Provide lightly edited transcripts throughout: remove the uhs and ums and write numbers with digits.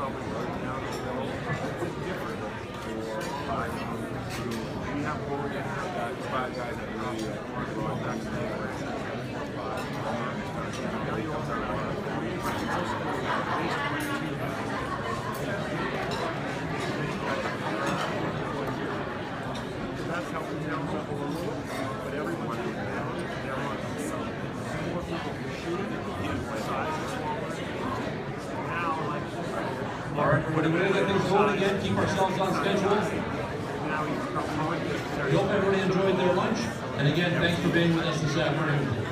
probably right down the middle. It's different for 5 people. We have Oregon, got 5 guys that really going back to the average 4 or 5. Now you also have that's helping towns up a little, but everyone in town, there are some more people shooting in size is smaller. Now, like, all right, we're going to get things going again, keep ourselves on schedule. We hope everybody enjoyed their lunch, and again, thanks for being with us this afternoon.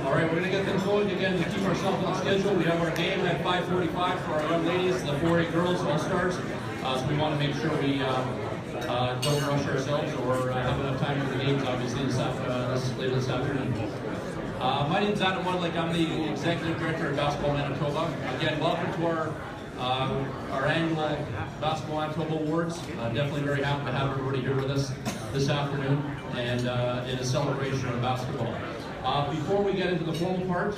All right, we're going to get things going again to keep ourselves on schedule. We have our game at 5:45 for our young ladies, the 4A girls all-stars. So we want to make sure we don't rush ourselves or have enough time for the games, obviously, later this afternoon. My name is Adam Woodlick. I'm the Executive Director of Basketball Manitoba. Again, welcome to our annual Basketball Manitoba Awards. Definitely very happy to have everybody here with us this afternoon and in a celebration of basketball. Before we get into the formal part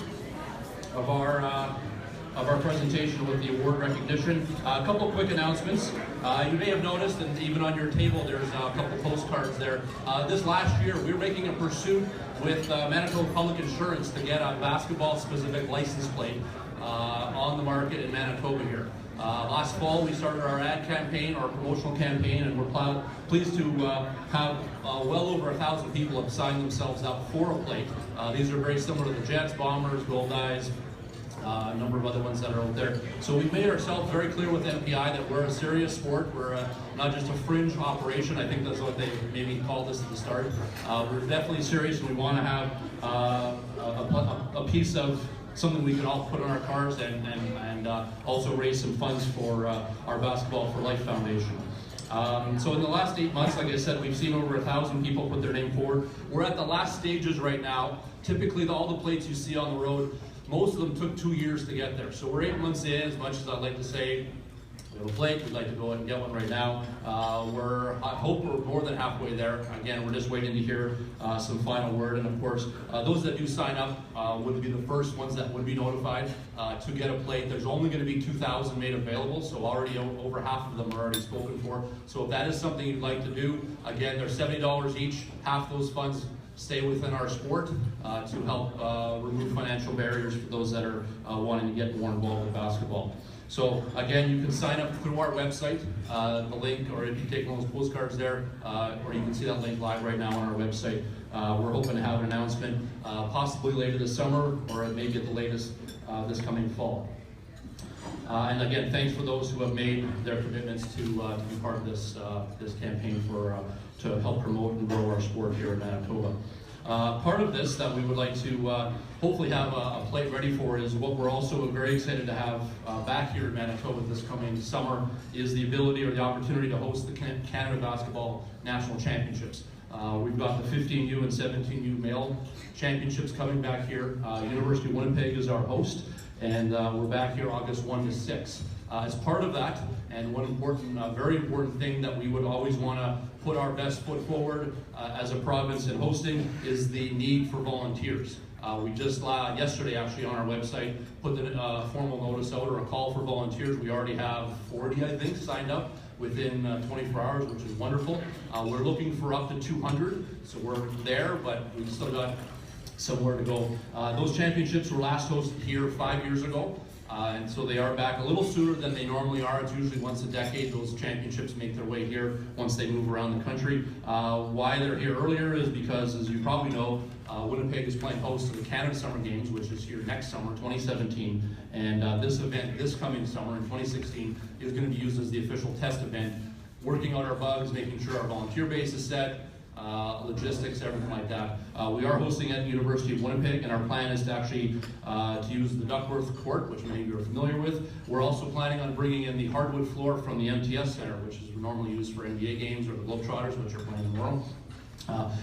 of our presentation with the award recognition, a couple of quick announcements. You may have noticed, and even on your table, there's a couple of postcards there. This last year, we were making a pursuit with Manitoba Public Insurance to get a basketball-specific license plate on the market in Manitoba here. Last fall, we started our ad campaign, our promotional campaign, and we're pleased to have well over 1,000 people have signed themselves up for a plate. These are very similar to the Jets, Bombers, Goldeyes, a number of other ones that are out there. So we've made ourselves very clear with MPI that we're a serious sport. We're not just a fringe operation. I think that's what they maybe called us at the start. We're definitely serious, and we want to have a piece of something we can all put on our cars and also raise some funds for our Basketball for Life Foundation. So in the last 8 months, like I said, we've seen over 1,000 people put their name forward. We're at the last stages right now. Typically, all the plates you see on the road, most of them took 2 years to get there. So we're 8 months in. As much as I'd like to say we have a plate, we'd like to go ahead and get one right now. I hope we're more than halfway there. Again, we're just waiting to hear some final word. And of course, those that do sign up would be the first ones that would be notified to get a plate. There's only going to be 2,000 made available, so already over half of them are already spoken for. So if that is something you'd like to do, again, they're $70 each. Half those funds stay within our sport to help remove financial barriers for those that are wanting to get more involved with basketball. So again, you can sign up through our website, the link, or if you take one of those postcards there, or you can see that link live right now on our website. We're hoping to have an announcement possibly later this summer, or maybe at the latest this coming fall. And again, thanks for those who have made their commitments to be part of this campaign to help promote and grow our sport here in Manitoba. Part of this that we would like to hopefully have a plate ready for is what we're also very excited to have back here in Manitoba this coming summer is the ability or the opportunity to host the Canada Basketball National Championships. We've got the 15U and 17U male championships coming back here. University of Winnipeg is our host, and we're back here August 1 to 6. As part of that, and one important, very important thing that we would always want to put our best foot forward as a province in hosting is the need for volunteers. We just yesterday actually on our website put the formal notice out or a call for volunteers. We already have 40, I think, signed up within 24 hours, which is wonderful. We're looking for up to 200, so we're there, but we've still got somewhere to go. Those championships were last hosted here 5 years ago. And so they are back a little sooner than they normally are. It's usually once a decade. Those championships make their way here once they move around the country. Why they're here earlier is because, as you probably know, Winnipeg is playing host to the Canada Summer Games, which is here next summer, 2017. And this event, this coming summer in 2016, is going to be used as the official test event, working out our bugs, making sure our volunteer base is set, logistics, everything like that. We are hosting at the University of Winnipeg, and our plan is to actually to use the Duckworth Court, which many of you are familiar with. We're also planning on bringing in the hardwood floor from the MTS Center, which is normally used for NBA games, or the Globetrotters, which are playing tomorrow.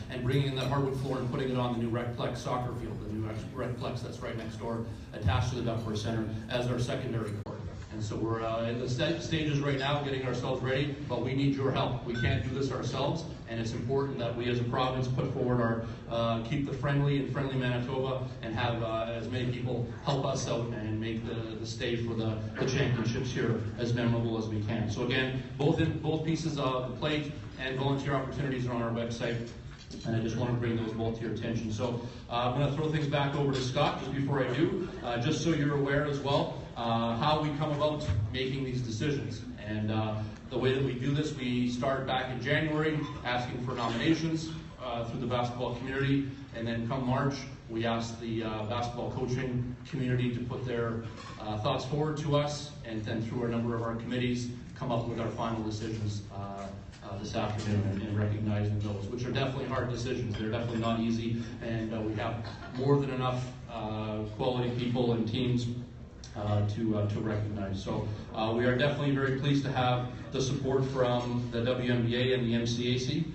And bringing in that hardwood floor and putting it on the new Recplex soccer field, the new Recplex that's right next door, attached to the Duckworth Center, as our secondary court. And so we're in the stages right now getting ourselves ready, but we need your help. We can't do this ourselves, and it's important that we as a province put forward our keep the friendly Manitoba, and have as many people help us out and make the stage for the championships here as memorable as we can. So again, both pieces of the plate and volunteer opportunities are on our website. And I just want to bring those both to your attention. So I'm going to throw things back over to Scott just before I do, just so you're aware as well how we come about making these decisions. And the way that we do this, we start back in January asking for nominations through the basketball community, and then come March, we ask the basketball coaching community to put their thoughts forward to us, and then through a number of our committees, come up with our final decisions this afternoon, and recognizing those, which are definitely hard decisions. They're definitely not easy, and we have more than enough quality people and teams to recognize. So we are definitely very pleased to have the support from the WNBA and the MCAC,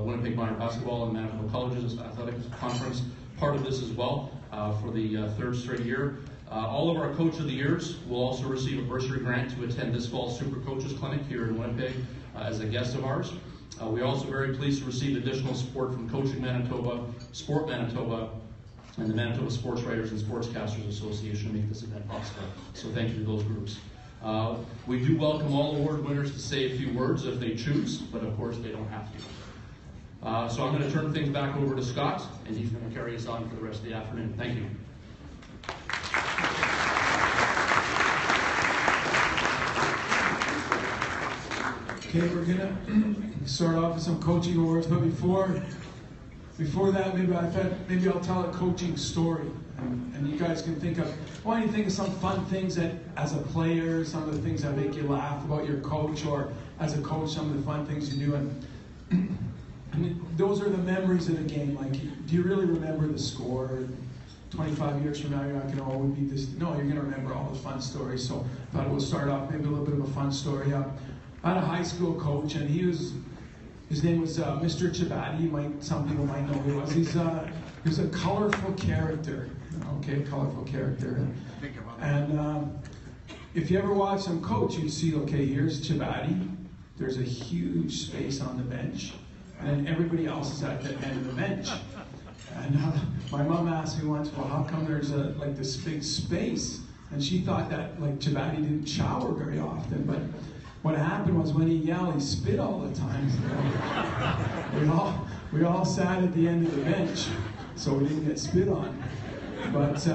Winnipeg Minor Basketball and Manitoba Colleges Athletics Conference, part of this as well for the third straight year. All of our Coach of the Years will also receive a bursary grant to attend this fall's Super Coaches Clinic here in Winnipeg as a guest of ours. We're also very pleased to receive additional support from Coaching Manitoba, Sport Manitoba, and the Manitoba Sports Writers and Sportscasters Association to make this event possible. So thank you to those groups. We do welcome all award winners to say a few words if they choose, but of course they don't have to. So I'm going to turn things back over to Scott, and he's going to carry us on for the rest of the afternoon. Thank you. Okay, we're gonna start off with some coaching awards, but before that, maybe I'll tell a coaching story, and you guys can think of, why don't you think of some fun things that, as a player, some of the things that make you laugh about your coach, or as a coach, some of the fun things you do, and those are the memories of the game. Like, do you really remember the score? 25 years from now, you're not going to always be this. No, you're going to remember all the fun stories. So I thought we'll start off maybe a little bit of a fun story. I had a high school coach, and his name was Mr. Chabadi. Some people might know who he was. He was a colorful character. Okay, colorful character. And if you ever watch him coach, you'd see, okay, here's Chabadi. There's a huge space on the bench, and then everybody else is at the end of the bench. And my mom asked me once, well, how come there's like this big space? And she thought that like Chabadi didn't shower very often, but what happened was when he yelled, he spit all the time. So we all sat at the end of the bench, so we didn't get spit on. But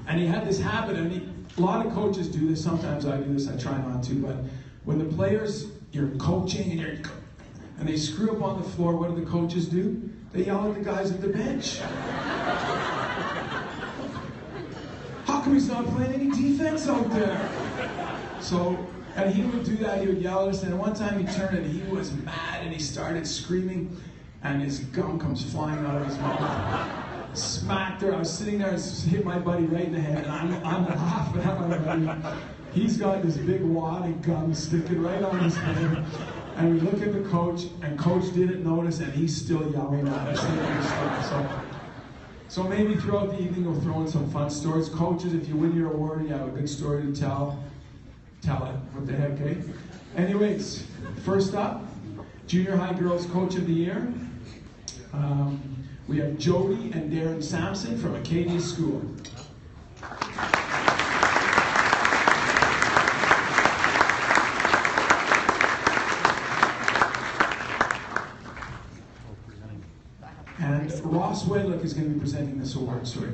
and he had this habit. I mean, a lot of coaches do this. Sometimes I do this. I try not to. But when the players, you're coaching and they screw up on the floor, what do the coaches do? They yell at the guys at the bench. How come he's not playing any defense out there? So. And he would do that, he would yell at us, and one time he turned and he was mad and he started screaming, and his gum comes flying out of his mouth. Smacked her. I was sitting there and hit my buddy right in the head, and I'm laughing at my buddy. He's got this big wad of gum sticking right on his head. And we look at the coach, and coach didn't notice, and he's still yelling at us. So maybe throughout the evening we'll throw in some fun stories. Coaches, if you win your award and you have a good story to tell it. What the heck, eh? Anyways, first up, Junior High Girls Coach of the Year. We have Jody and Darren Sampson from Acadia School. And Ross Wedlick is going to be presenting this award, sorry.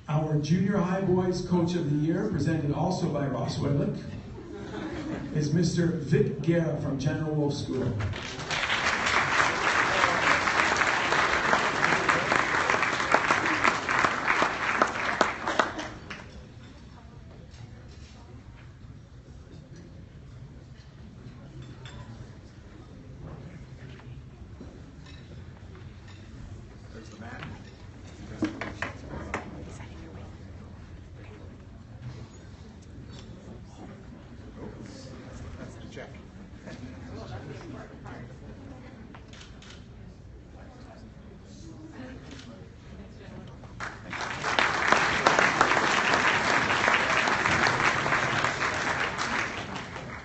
Our Junior High Boys Coach of the Year, presented also by Ross Wedlick, is Mr. Vic Guerra from General Wolf School.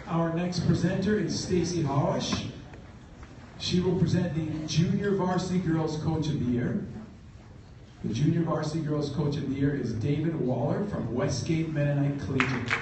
Our next presenter is Stacy Hawash. She will present the Junior Varsity Girls Coach of the Year. The Junior Varsity Girls Coach of the Year is David Waller from Westgate Mennonite Collegiate.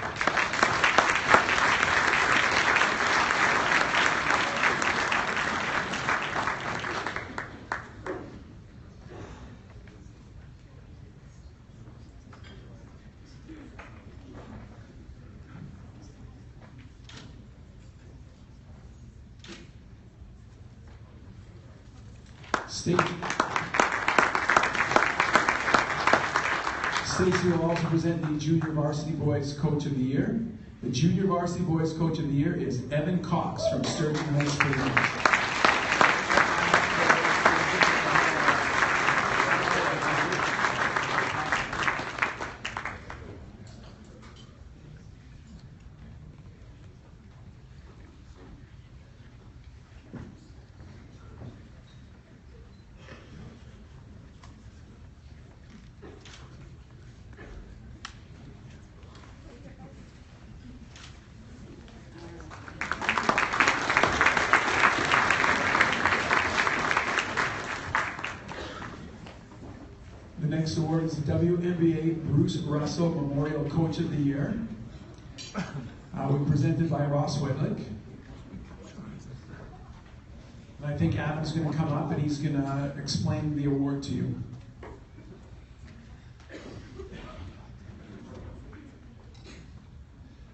Stacy will also present the Junior Varsity Boys Coach of the Year. The Junior Varsity Boys Coach of the Year is Evan Cox from Sturgeon High School. The next award is the WNBA Bruce Russell Memorial Coach of the Year. Presented by Ross Whitlick. And I think Adam's going to come up and he's going to explain the award to you.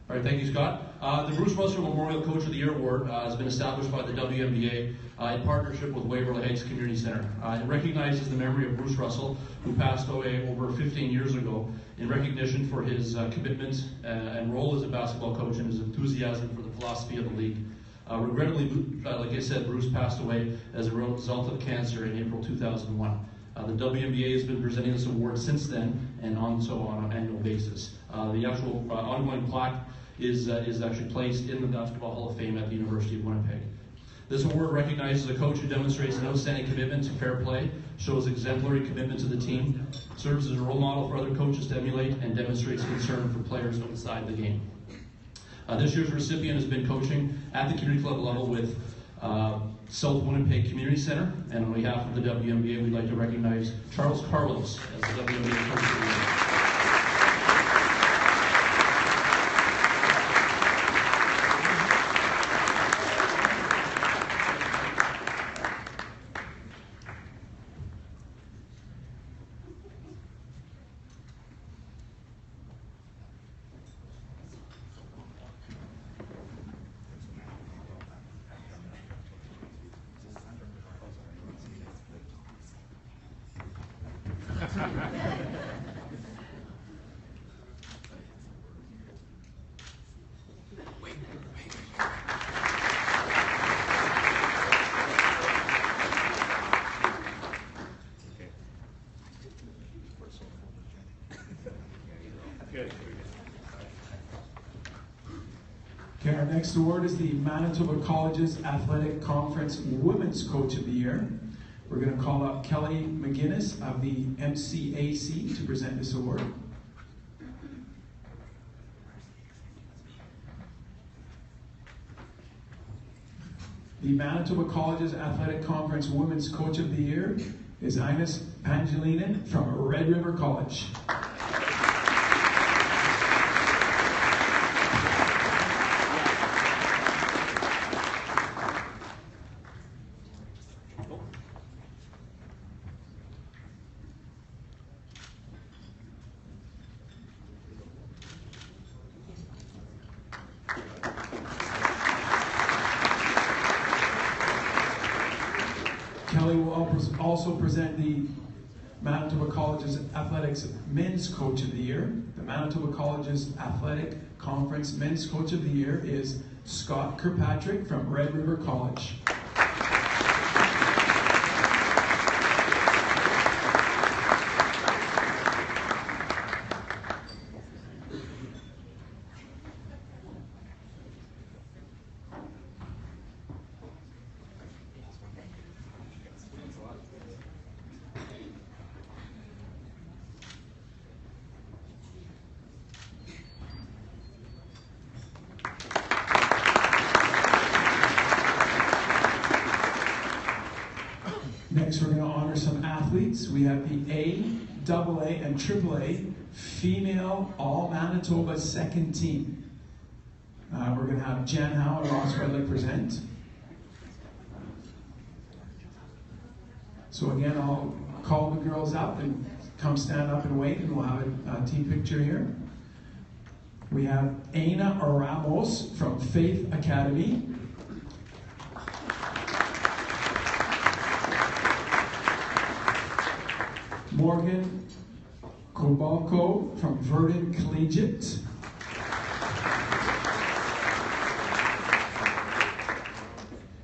All right, thank you, Scott. The Bruce Russell Memorial Coach of the Year Award has been established by the WNBA in partnership with Waverly Heights Community Center. It recognizes the memory of Bruce Russell, who passed away over 15 years ago, in recognition for his commitment and role as a basketball coach and his enthusiasm for the philosophy of the league. Regrettably, like I said, Bruce passed away as a result of cancer in April 2001. The WNBA has been presenting this award since then, and on an annual basis. The actual ongoing plaque is actually placed in the Basketball Hall of Fame at the University of Winnipeg. This award recognizes a coach who demonstrates an outstanding commitment to fair play, shows exemplary commitment to the team, serves as a role model for other coaches to emulate, and demonstrates concern for players outside the game. This year's recipient has been coaching at the community club level with South Winnipeg Community Center, and on behalf of the WNBA, we'd like to recognize Charles Carlos as the WNBA Coach of the Year. Okay, our next award is the Manitoba Colleges Athletic Conference Women's Coach of the Year. We're going to call up Kelly McGinnis of the MCAC to present this award. The Manitoba Colleges Athletic Conference Women's Coach of the Year is Ines Pangelinen from Red River College. Kelly will also present the Manitoba Colleges Athletics Men's Coach of the Year. The Manitoba Colleges Athletic Conference Men's Coach of the Year is Scott Kirkpatrick from Red River College. Next, we're going to honor some athletes. We have the A, AA, and AAA female All-Manitoba second team. We're going to have Jan Howe and Ross Redley present. So again, I'll call the girls up and come stand up and wait, and we'll have a team picture here. We have Aina Ramos from Faith Academy. Morgan Kobalko from Verdun Collegiate.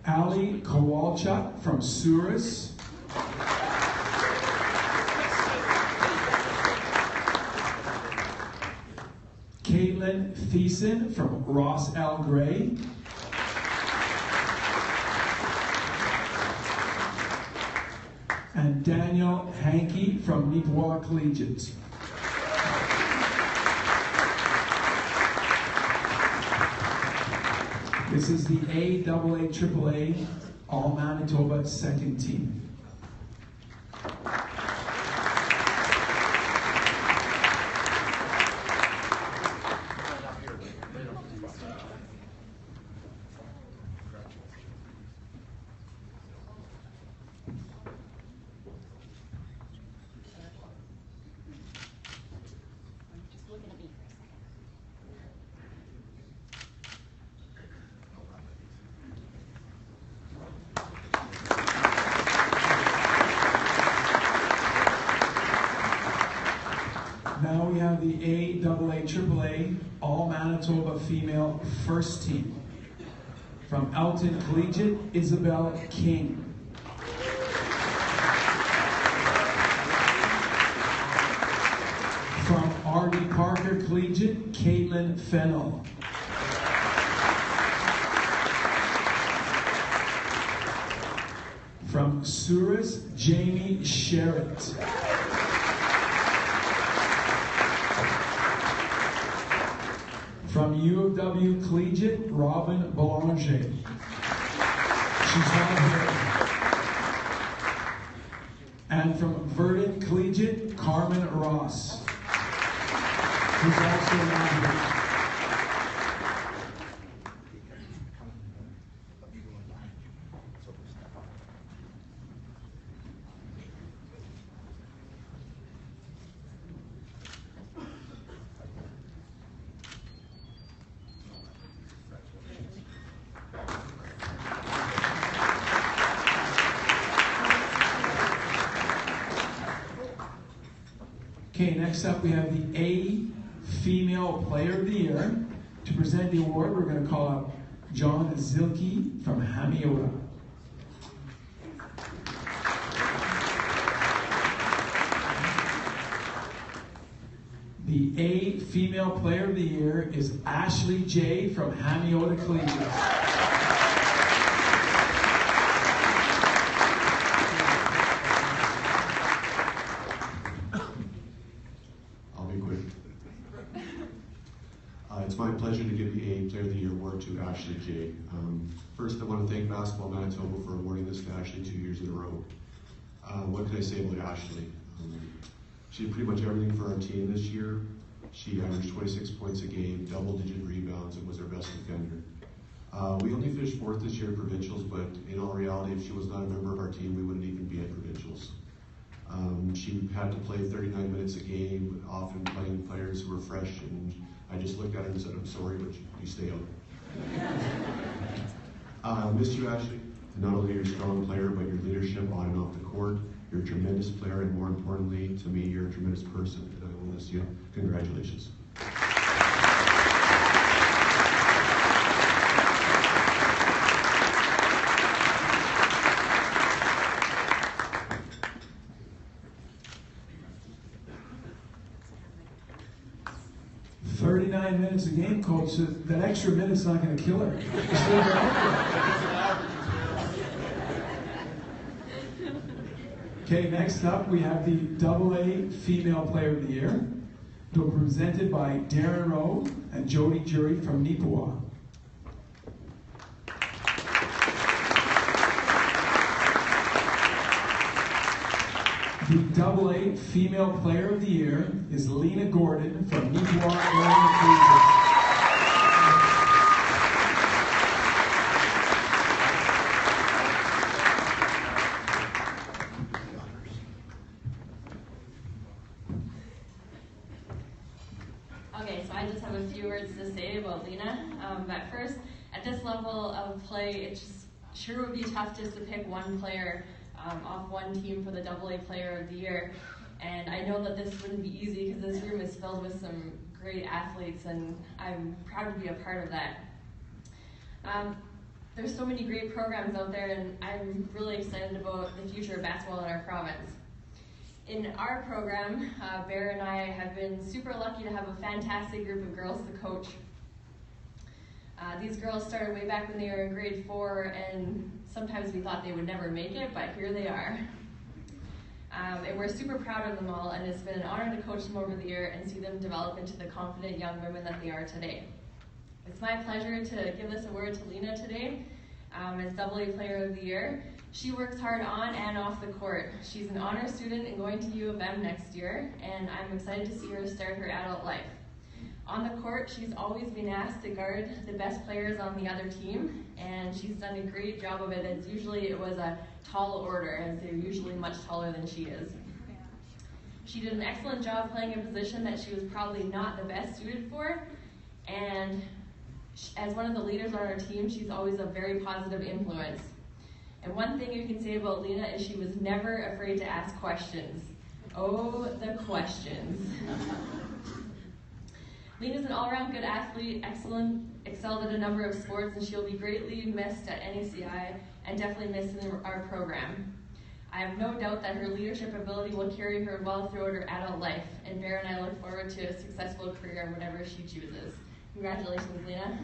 Ali Kowalchuk from Souris. Caitlin Thiessen from Ross L. Gray. And Daniel Hankey from Nipawin Collegiate. This is the AAA, AAA, All-Manitoba second team. Now we have the AAA, AAA, All-Manitoba female first team. From Elton Collegiate, Isabel King. From R.D. Parker Collegiate, Caitlin Fennell. From Souris, Jamie Sherritt. From U of W Collegiate, Robin Boulanger. She's not here. And from Verdun Collegiate, Carmen Ross. Who's also not here. Okay, next up we have the A Female Player of the Year. To present the award, we're going to call up John Zilke from Hamiota. The A Female Player of the Year is Ashley J. from Hamiota Collegiate. It's my pleasure to give the A Player of the Year award to Ashley J. First, I want to thank Basketball Manitoba for awarding this to Ashley 2 years in a row. What can I say about Ashley? She did pretty much everything for our team this year. She averaged 26 points a game, double-digit rebounds, and was our best defender. We only finished 4th this year at provincials, but in all reality, if she was not a member of our team, we wouldn't even be at provincials. She had to play 39 minutes a game, often playing players who were fresh, and I just looked at her and said, I'm sorry, but you stay out. Miss you, Ashley. Not only are you a strong player, but your leadership on and off the court. You're a tremendous player, and more importantly, to me, you're a tremendous person, and I will miss you. Congratulations. 39 minutes a game, coach. So that extra minute's not going to kill her. Okay, next up we have the AA Female Player of the Year, who are presented by Darren Rowe and Jody Jury from Nipawin. The AA Female Player of the Year is Lena Gordon from Mi'kmaq, Collegiate. Okay, so I just have a few words to say about Lena. But first, at this level of play, it just sure would be tough just to pick one player off one team for the AA Player of the Year. And I know that this wouldn't be easy because this room is filled with some great athletes, and I'm proud to be a part of that. There's so many great programs out there, and I'm really excited about the future of basketball in our province. In our program, Bear and I have been super lucky to have a fantastic group of girls to coach. These girls started way back when they were in grade 4, and sometimes we thought they would never make it, but here they are. And we're super proud of them all, and it's been an honor to coach them over the year and see them develop into the confident young women that they are today. It's my pleasure to give this award to Lena today as AA Player of the Year. She works hard on and off the court. She's an honor student and going to U of M next year, and I'm excited to see her start her adult life. On the court, she's always been asked to guard the best players on the other team, and she's done a great job of it, as usually it was a tall order, as they're usually much taller than she is. She did an excellent job playing a position that she was probably not the best suited for, and as one of the leaders on our team, she's always a very positive influence. And one thing you can say about Lena is she was never afraid to ask questions. Oh, the questions. Lena's an all-around good athlete, excelled at a number of sports, and she'll be greatly missed at NECI and definitely missed in our program. I have no doubt that her leadership ability will carry her well throughout her adult life, and Bear and I look forward to a successful career in whatever she chooses. Congratulations, Lena.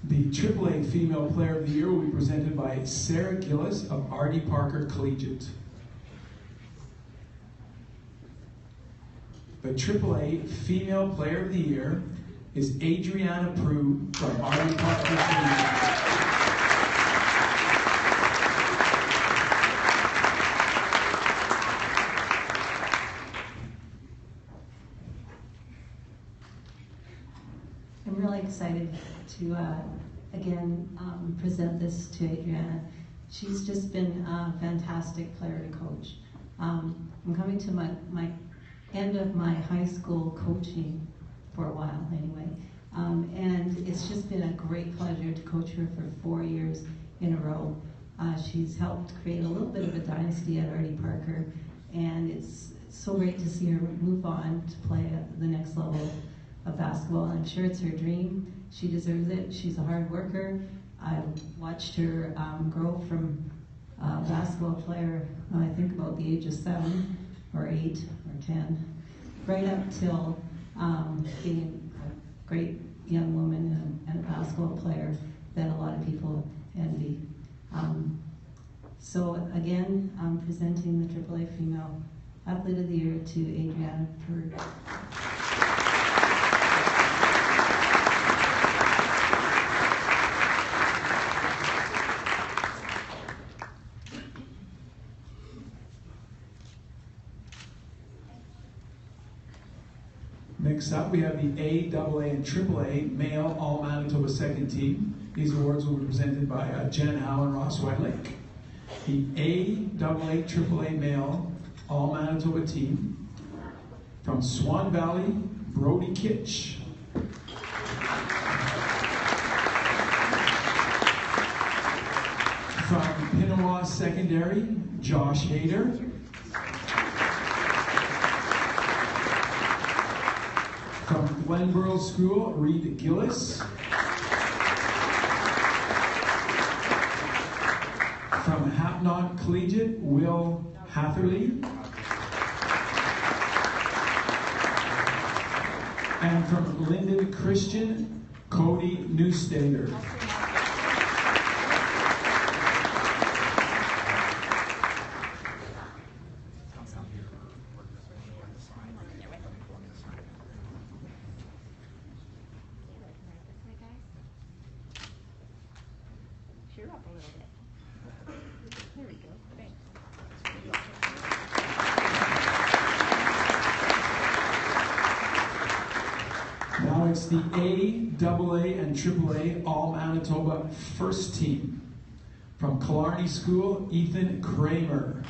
The AAA Female Player of the Year will be presented by Sarah Gillis of R.D. Parker Collegiate. The AAA Female Player of the Year is Adriana Prue from R.D. Parker Collegiate. I'm really excited to again present this to Adriana. She's just been a fantastic player to coach. I'm coming to my end of my high school coaching for a while anyway, and it's just been a great pleasure to coach her for 4 years in a row. She's helped create a little bit of a dynasty at R.D. Parker, and it's so great to see her move on to play at the next level of basketball. I'm sure it's her dream. She deserves it. She's a hard worker. I've watched her grow from a basketball player, I think about the age of 7 or 8 or 10, right up till being a great young woman and a basketball player that a lot of people envy. So again, I'm presenting the AAA Female Athlete of the Year to Adriana Prue. Next up, we have the AA and AAA Male All-Manitoba Second Team. These awards will be presented by Jen Howe and Ross Whitelake. The AA AAA Male All-Manitoba Team from Swan Valley, Brody Kitch. From Pinawa Secondary, Josh Hader. From Glenborough School, Reed Gillis. From Hapnock Collegiate, Will Hatherley. And from Linden Christian, Cody Newstader. Cheer up a little bit. There we go. Thanks. Now it's the AA and AAA All-Manitoba first team. From Killarney School, Ethan Kramer.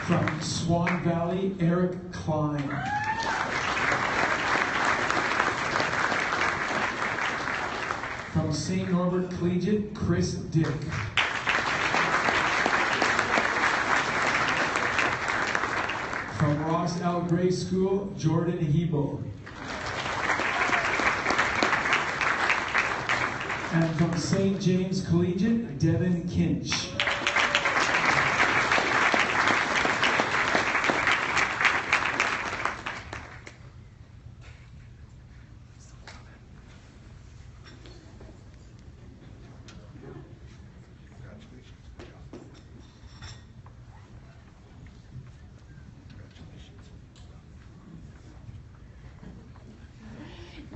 From Swan Valley, Eric Klein. From St. Norbert Collegiate, Chris Dick. From Ross L. Gray School, Jordan Hebel. And from St. James Collegiate, Devin Kinch.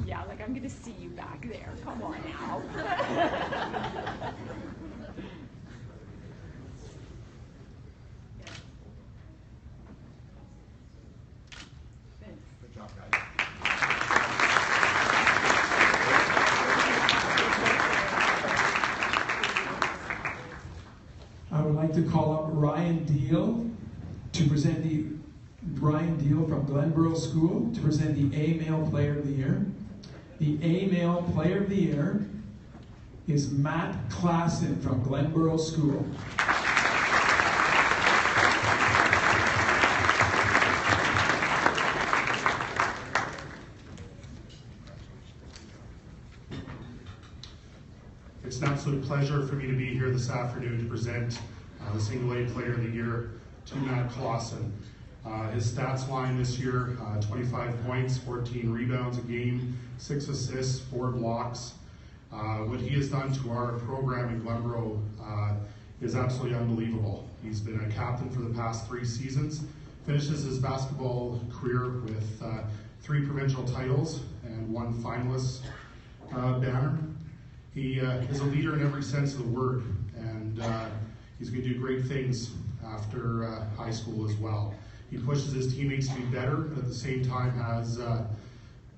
Yeah, like I'm gonna see you back there. Come on now. Good job, guys. I would like to call up Ryan Deal to present Ryan Deal from Glenborough School to present the A Male Player of the Year. The A Male Player of the Year is Matt Klassen from Glenborough School. It's an absolute pleasure for me to be here this afternoon to present the Single A Player of the Year to Matt Klassen. His stats line this year, 25 points, 14 rebounds a game, 6 assists, 4 blocks. What he has done to our program in Glenborough is absolutely unbelievable. He's been a captain for the past 3 seasons, finishes his basketball career with 3 provincial titles and 1 finalist banner. He is a leader in every sense of the word, and he's going to do great things after high school as well. He pushes his teammates to be better, but at the same time has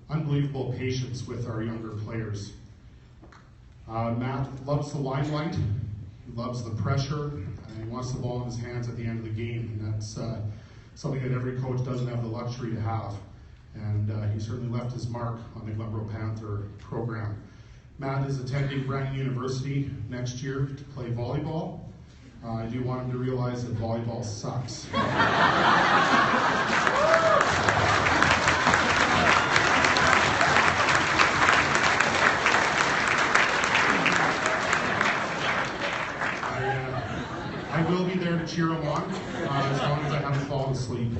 unbelievable patience with our younger players. Matt loves the limelight, he loves the pressure, and he wants the ball in his hands at the end of the game, and that's something that every coach doesn't have the luxury to have. And he certainly left his mark on the Glenborough Panther program. Matt is attending Brandon University next year to play volleyball. I do want him to realize that volleyball sucks. I will be there to cheer him on, as long as I haven't fallen asleep.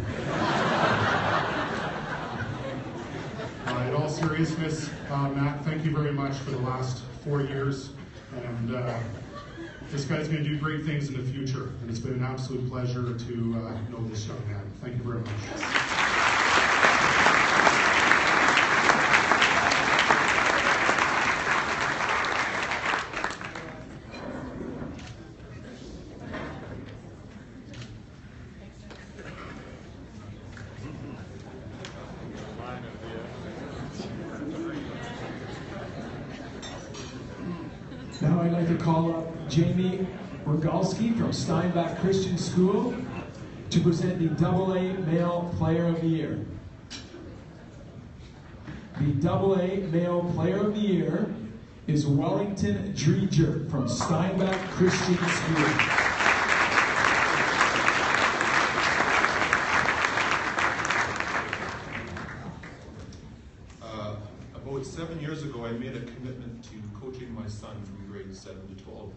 In all seriousness, Matt, thank you very much for the last 4 years, and this guy's going to do great things in the future, and it's been an absolute pleasure to know this young man. Thank you very much. Now I'd like to call up Jamie Rogalski from Steinbach Christian School to present the AA Male Player of the Year. The AA Male Player of the Year is Wellington Dreger from Steinbach Christian School. About 7 years ago, I made a commitment to coaching my son from grades 7 to 12,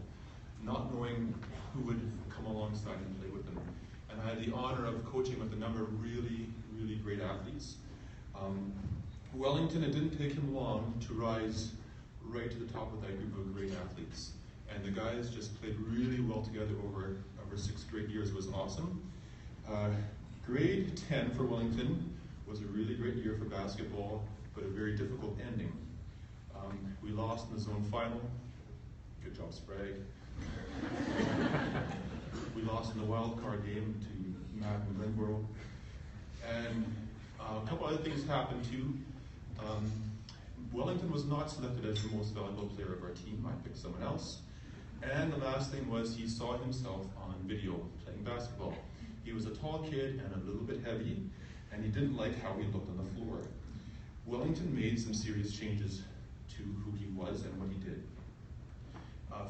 not knowing who would come alongside and play with him. And I had the honor of coaching with a number of really really great athletes. Wellington, it didn't take him long to rise right to the top of that group of great athletes. And the guys just played really well together over 6 great years. It was awesome. Grade 10 for Wellington was a really great year for basketball, but a very difficult ending. We lost in the zone final. Good job, Sprague. We lost in the wild card game to Matt and Glenborough. And a couple other things happened too. Wellington was not selected as the most valuable player of our team. I picked someone else. And the last thing was he saw himself on video playing basketball. He was a tall kid and a little bit heavy, and he didn't like how he looked on the floor. Wellington made some serious changes to who he was and what he did.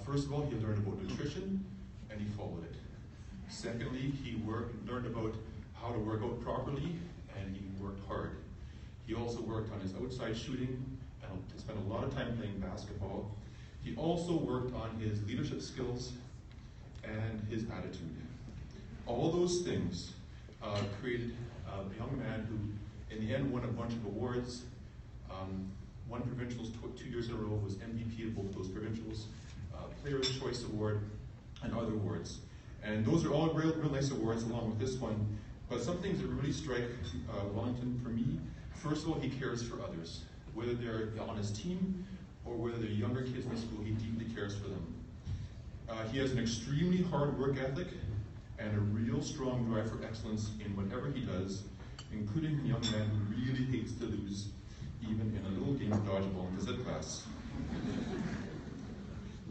First of all, he learned about nutrition, and he followed it. Secondly, he learned about how to work out properly, and he worked hard. He also worked on his outside shooting, and spent a lot of time playing basketball. He also worked on his leadership skills and his attitude. All those things created a young man who, in the end, won a bunch of awards. Won provincials 2 years in a row, was MVP of both those provincials, Player's Choice Award, and other awards. And those are all real nice awards along with this one. But some things that really strike Wellington for me, first of all, he cares for others. Whether they're on his team or whether they're younger kids in the school, he deeply cares for them. He has an extremely hard work ethic and a real strong drive for excellence in whatever he does, including a young man who really hates to lose, even in a little game of dodgeball in phys ed class.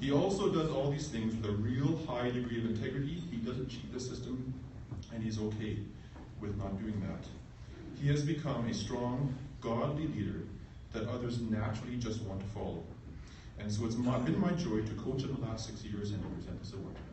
He also does all these things with a real high degree of integrity. He doesn't cheat the system, and he's okay with not doing that. He has become a strong, godly leader that others naturally just want to follow. And so it's been my joy to coach him the last 6 years and to present this award to him.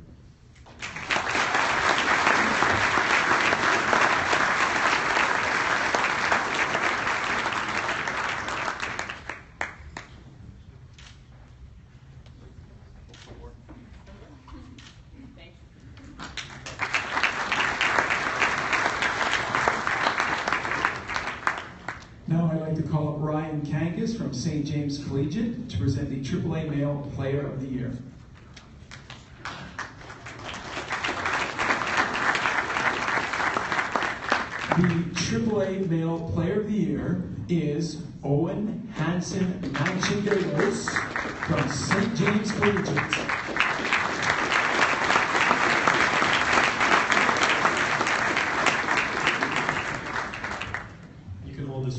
Now I'd like to call up Ryan Kangas from St. James Collegiate to present the AAA Male Player of the Year. The AAA Male Player of the Year is Owen Hansen Manchinderos from St. James Collegiate.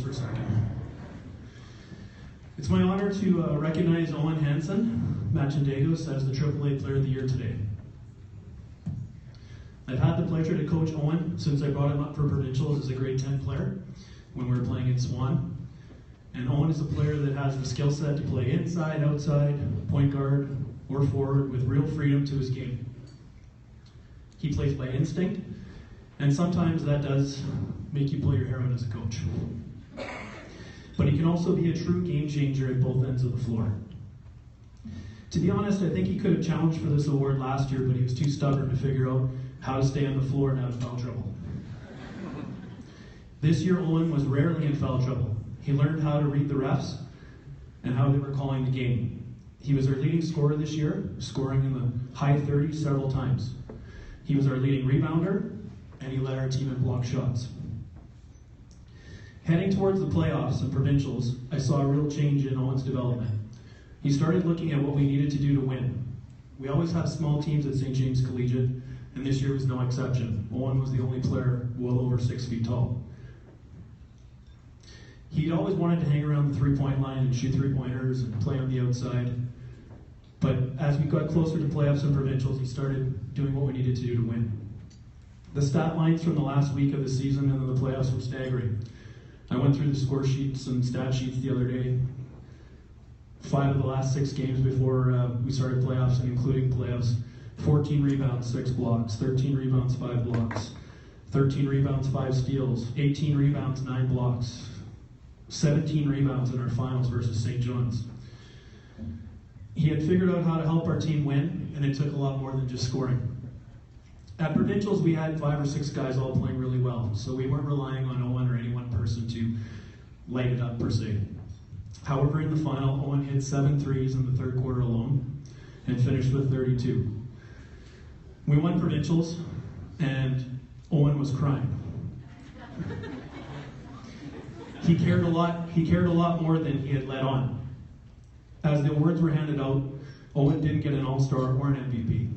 For a second. It's my honor to recognize Owen Hansen Machandegos as the AAA Player of the Year today. I've had the pleasure to coach Owen since I brought him up for provincials as a grade 10 player when we were playing in Swan. And Owen is a player that has the skill set to play inside, outside, point guard, or forward with real freedom to his game. He plays by instinct, and sometimes that does make you pull your hair out as a coach. But he can also be a true game changer at both ends of the floor. To be honest, I think he could have challenged for this award last year, but he was too stubborn to figure out how to stay on the floor and out of foul trouble. This year, Owen was rarely in foul trouble. He learned how to read the refs and how they were calling the game. He was our leading scorer this year, scoring in the high 30s several times. He was our leading rebounder, and he led our team in block shots. Heading towards the playoffs and provincials, I saw a real change in Owen's development. He started looking at what we needed to do to win. We always have small teams at St. James Collegiate, and this year was no exception. Owen was the only player well over 6 feet tall. He'd always wanted to hang around the three-point line and shoot three-pointers and play on the outside. But as we got closer to playoffs and provincials, he started doing what we needed to do to win. The stat lines from the last week of the season and then the playoffs were staggering. I went through the score sheets and stat sheets the other day. 5 of the last 6 games before we started playoffs, and including playoffs, 14 rebounds, 6 blocks, 13 rebounds, 5 blocks, 13 rebounds, 5 steals, 18 rebounds, 9 blocks, 17 rebounds in our finals versus St. John's. He had figured out how to help our team win, and it took a lot more than just scoring. At Provincials, we had 5 or 6 guys all playing really well, so we weren't relying on Owen or any one person to light it up per se. However, in the final, Owen hit 7 threes in the third quarter alone and finished with 32. We won Provincials, and Owen was crying. He cared a lot more than he had let on. As the awards were handed out, Owen didn't get an All-Star or an MVP.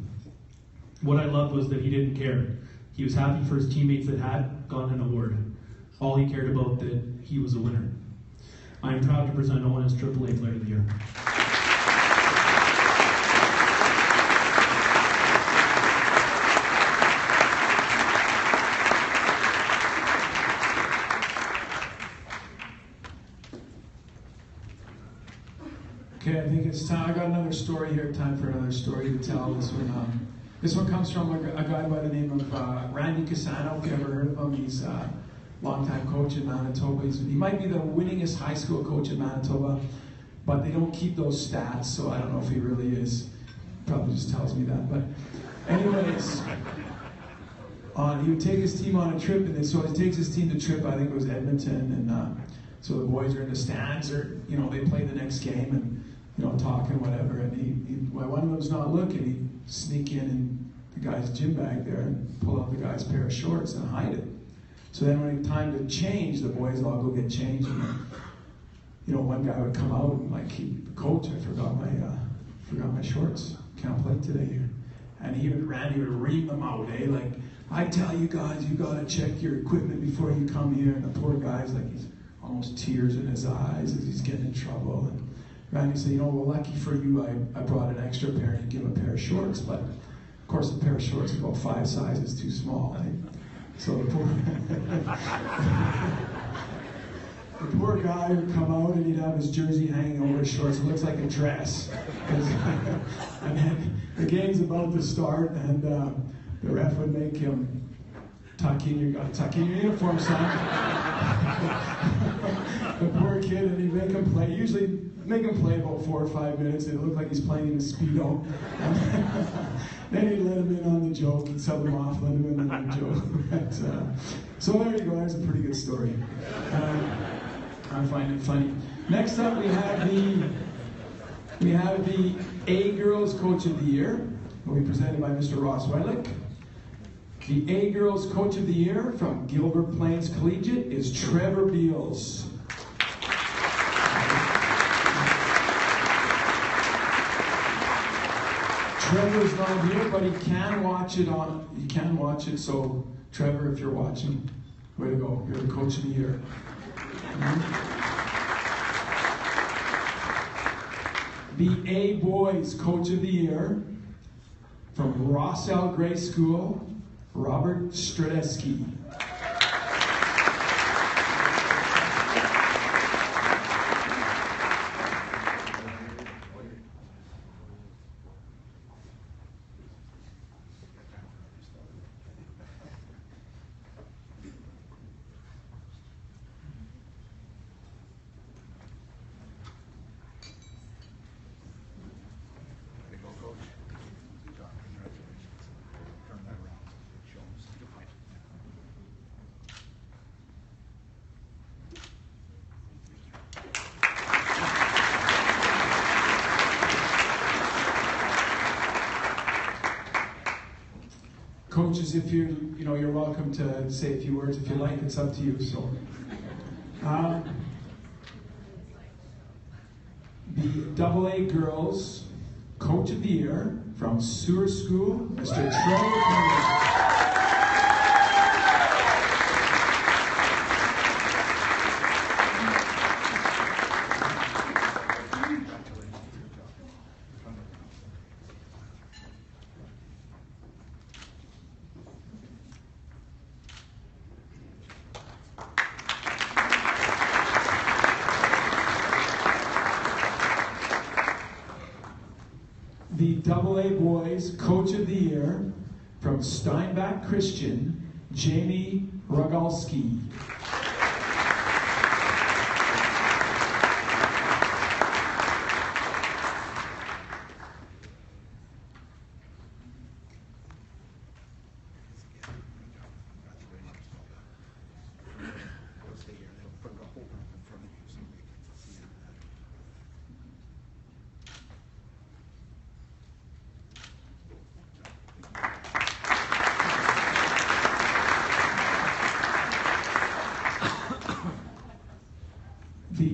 What I loved was that he didn't care. He was happy for his teammates that had gotten an award. All he cared about that he was a winner. I am proud to present Owen as AAA Player of the Year. Okay, I think it's time. I got another story here. Time for another story to tell. This one comes from a guy by the name of Randy Cassano. If you ever heard of him, he's a longtime coach in Manitoba. He might be the winningest high school coach in Manitoba, but they don't keep those stats, so I don't know if he really is. Probably just tells me that. But anyways, he would take his team on a trip, and so he takes his team to trip. I think it was Edmonton, and so the boys are in the stands, or they play the next game, and talking whatever. And one of them's not looking. He sneak in the guy's gym bag there and pull out the guy's pair of shorts and hide it. So then when it's time to change, the boys all go get changed. And, one guy would come out and coach, I forgot my shorts. Can't play today. And Randy would ream them out, like, I tell you guys, you gotta check your equipment before you come here. And the poor guy's he's almost tears in his eyes as he's getting in trouble. And Randy said, well, lucky for you, I brought an extra pair and give a pair of shorts. But of course, the pair of shorts is about 5 sizes too small. So the poor guy would come out and he'd have his jersey hanging over his shorts. It looks like a dress. And then the game's about to start, and the ref would make him tuck in your uniform, son. The poor kid, and he'd make him play. Usually make him play about 4 or 5 minutes, and it looked like he's playing in a Speedo. Then he'd let him in on the joke, he'd sub him off, let him in on the joke. So there you go, that's a pretty good story. I find it funny. Next up, we have the A Girls Coach of the Year. Will be presented by Mr. Ross Weilich. The A Girls Coach of the Year from Gilbert Plains Collegiate is Trevor Beals. Trevor's not here, but he can watch it. So, Trevor, if you're watching, way to go. You're the Coach of the Year. The A Boys Coach of the Year from Rossell Gray School, Robert Stradesky. Coaches, if you're welcome to say a few words if you like. It's up to you. So, the AA Girls Coach of the Year from Sewer School, Mr. Trevor Cummings. The AA Boys Coach of the Year from Steinbach Christian, Jamie Rogalski.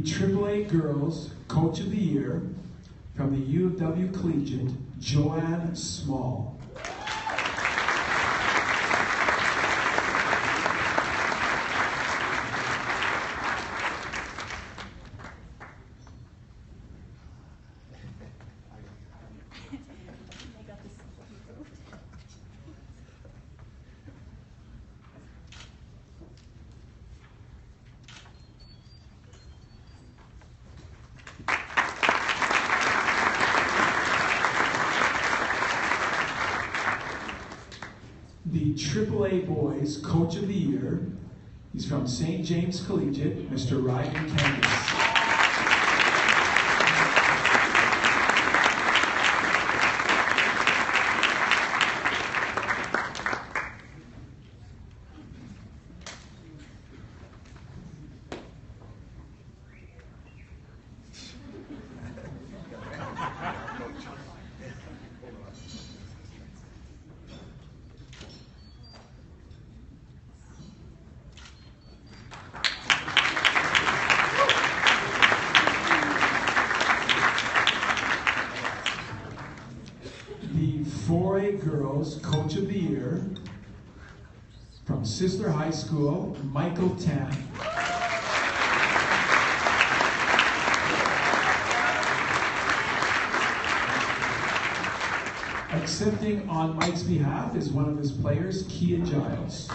AAA Girls Coach of the Year from the U of W Collegiate, Joanne Small. The AAA Boys Coach of the Year, he's from St. James Collegiate, Mr. Ryan Candice. The 4A Girls Coach of the Year from Sisler High School, Michael Tan. Accepting on Mike's behalf is one of his players, Kia Giles.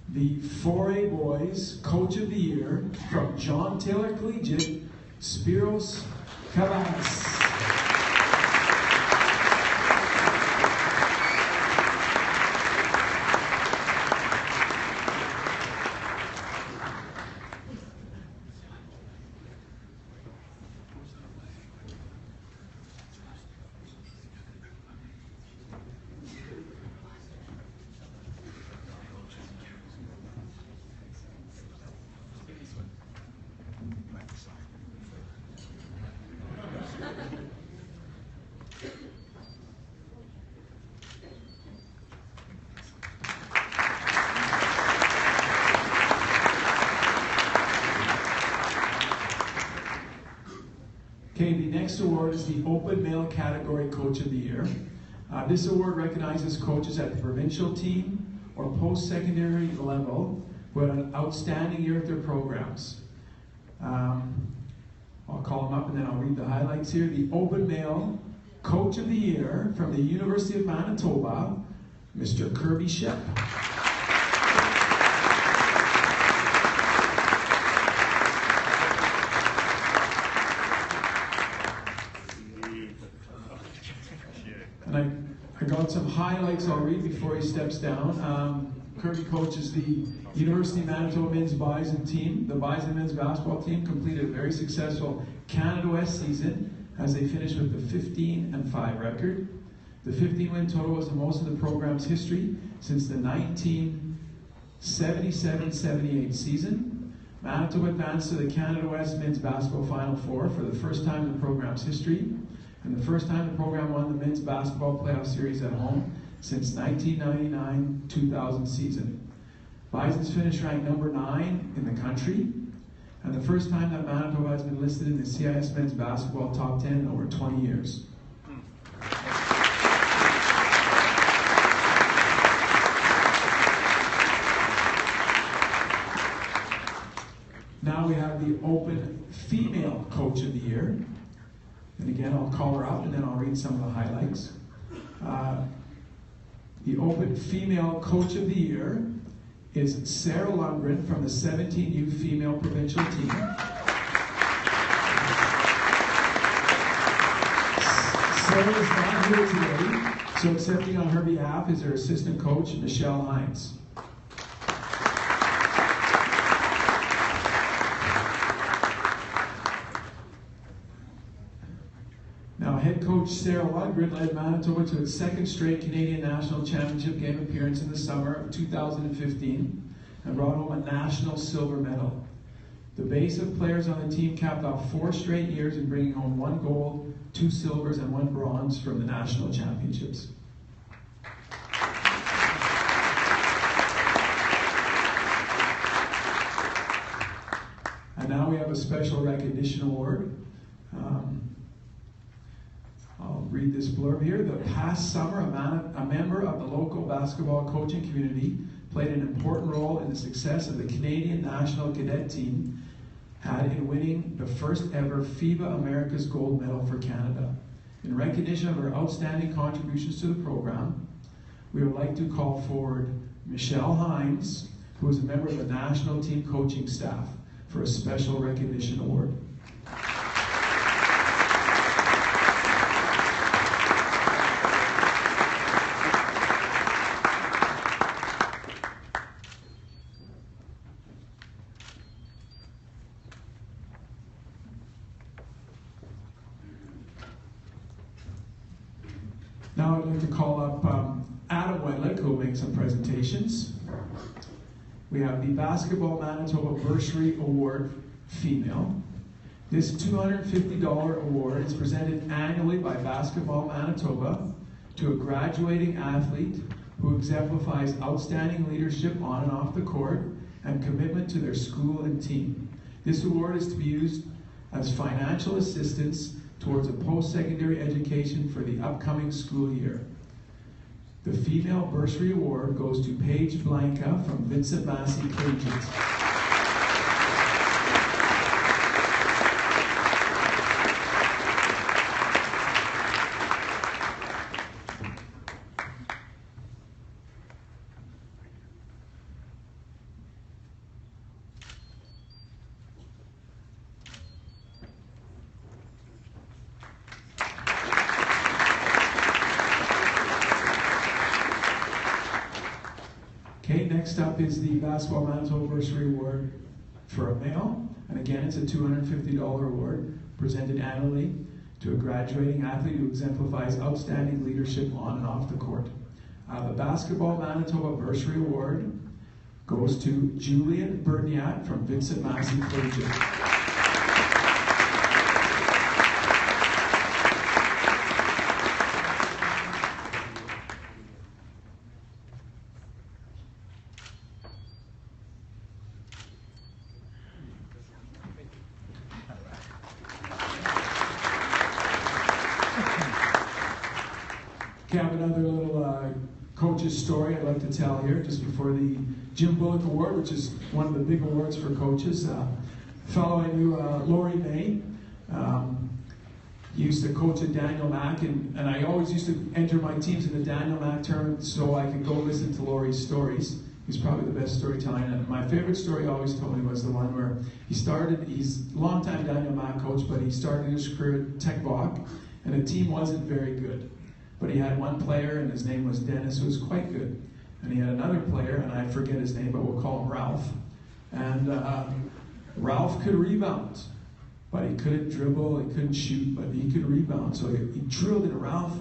The 4A Boys Coach of the Year from John Taylor Collegiate, Spiros Cavas. Okay, the next award is the Open Male Category Coach of the Year. This award recognizes coaches at the provincial team or post-secondary level who had an outstanding year at their programs. I'll call them up and then I'll read the highlights here. The Open Male Coach of the Year from the University of Manitoba, Mr. Kirby Shep. And I got some highlights I'll read before he steps down. Kirby coaches the University of Manitoba men's Bison team. The Bison men's basketball team completed a very successful Canada West season as they finished with a 15-5 record. The 15-win total was the most in the program's history since the 1977-78 season. Manitoba advanced to the Canada West men's basketball Final Four for the first time in the program's history, and the first time the program won the men's basketball playoff series at home since 1999-2000 season. Bison's finished ranked number 9 in the country, and the first time that Manitoba has been listed in the CIS men's basketball top 10 in over 20 years. Now we have the Open Female Coach of the Year. And again, I'll call her out and then I'll read some of the highlights. The Open Female Coach of the Year is Sarah Lundgren from the 17U Female Provincial Team. Sarah is not here today, so accepting on her behalf is her assistant coach, Michelle Hines. Now, head coach Sarah Lundgren led Manitoba to its second straight Canadian National Championship game appearance in the summer of 2015 and brought home a national silver medal. The base of players on the team capped off 4 straight years in bringing home 1 gold, 2 silvers, and 1 bronze from the national championships. And now we have a special recognition award. I'll read this blurb here. The past summer, a member of the local basketball coaching community played an important role in the success of the Canadian national cadet team had in winning the first ever FIBA America's Gold Medal for Canada. In recognition of her outstanding contributions to the program, we would like to call forward Michelle Hines, who is a member of the national team coaching staff, for a special recognition award. Now I'd like to call up Adam Wedlick, who will make some presentations. We have the Basketball Manitoba Bursary Award Female. This $250 award is presented annually by Basketball Manitoba to a graduating athlete who exemplifies outstanding leadership on and off the court and commitment to their school and team. This award is to be used as financial assistance towards a post-secondary education for the upcoming school year. The Female Bursary Award goes to Paige Blanca from Vincent Massey Collegiate. Okay, next up is the Basketball Manitoba Bursary Award for a male. And again, it's a $250 award presented annually to a graduating athlete who exemplifies outstanding leadership on and off the court. The Basketball Manitoba Bursary Award goes to Julian Berniat from Vincent Massey Collegiate. I have another little coach's story I'd like to tell here just before the Jim Bullock Award, which is one of the big awards for coaches. A fellow I knew, Laurie May, used to coach at Daniel Mack, and I always used to enter my teams in the Daniel Mack tournament so I could go listen to Laurie's stories. He's probably the best storyteller. And my favorite story he always told me was the one where he's a long-time Daniel Mack coach, but he started his career at Tech Bach, and the team wasn't very good. But he had one player, and his name was Dennis, who was quite good. And he had another player, and I forget his name, but we'll call him Ralph. And Ralph could rebound, but he couldn't dribble, he couldn't shoot, but he could rebound. So he drilled into Ralph.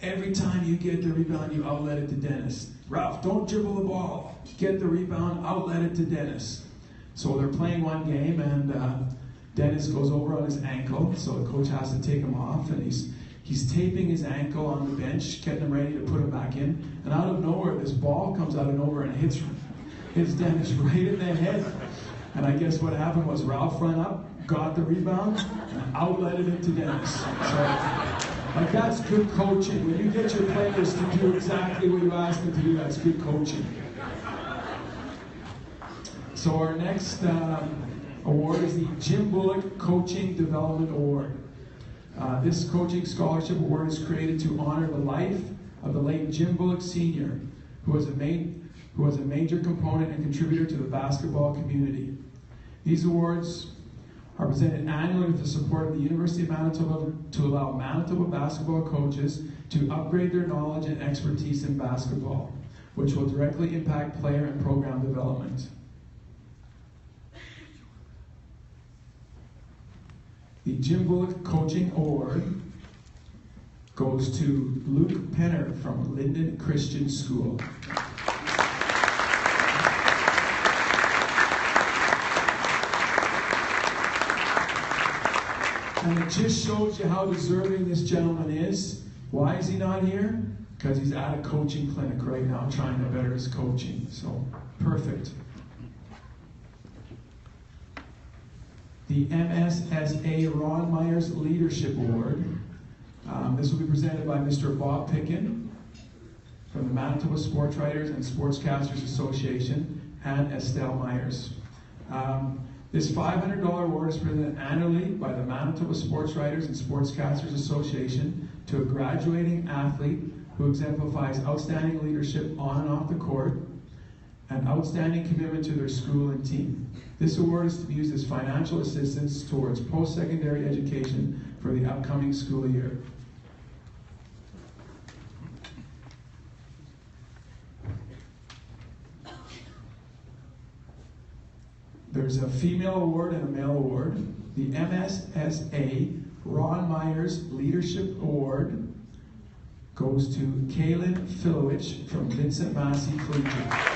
Every time you get the rebound, you outlet it to Dennis. Ralph, don't dribble the ball. Get the rebound, outlet it to Dennis. So they're playing one game, and Dennis goes over on his ankle, so the coach has to take him off, and he's taping his ankle on the bench, getting him ready to put him back in. And out of nowhere, this ball comes out of nowhere and hits Dennis right in the head. And I guess what happened was Ralph ran up, got the rebound, and outletted it to Dennis. So, like, that's good coaching. When you get your players to do exactly what you ask them to do, that's good coaching. So our next award is the Jim Bullock Coaching Development Award. This coaching scholarship award is created to honor the life of the late Jim Bullock Sr., who was a major component and contributor to the basketball community. These awards are presented annually with the support of the University of Manitoba to allow Manitoba basketball coaches to upgrade their knowledge and expertise in basketball, which will directly impact player and program development. The Jim Bullock Coaching Award goes to Luke Penner from Linden Christian School. And it just shows you how deserving this gentleman is. Why is he not here? Because he's at a coaching clinic right now trying to better his coaching. So, perfect. The MSSA Ron Myers Leadership Award. This will be presented by Mr. Bob Pickin from the Manitoba Sports Writers and Sportscasters Association and Estelle Myers. This $500 award is presented annually by the Manitoba Sports Writers and Sportscasters Association to a graduating athlete who exemplifies outstanding leadership on and off the court and outstanding commitment to their school and team. This award is to be used as financial assistance towards post-secondary education for the upcoming school year. There's a female award and a male award. The MSSA Ron Myers Leadership Award goes to Kaylin Filowich from Vincent Massey Collegiate.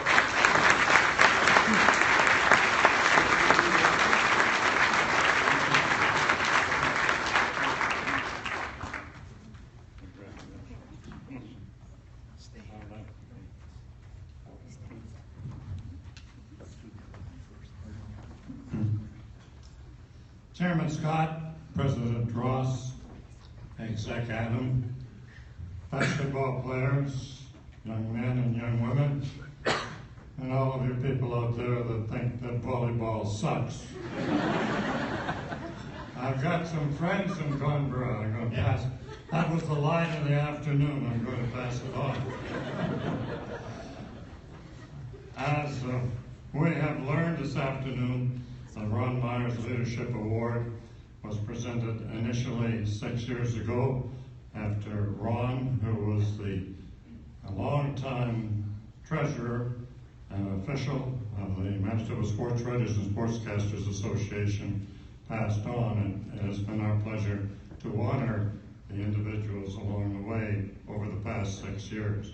Chairman Scott, President Ross, Exec Adam, basketball players, young men and young women, and all of you people out there that think that volleyball sucks. I've got some friends in Conborough. I'm going to pass. That was the line in the afternoon. I'm going to pass it on. As we have learned this afternoon, the Ron Myers Leadership Award was presented initially 6 years ago after Ron, who was the longtime treasurer and official of the Manitoba Sports Writers and Sportscasters Association, passed on. And it has been our pleasure to honor the individuals along the way over the past 6 years.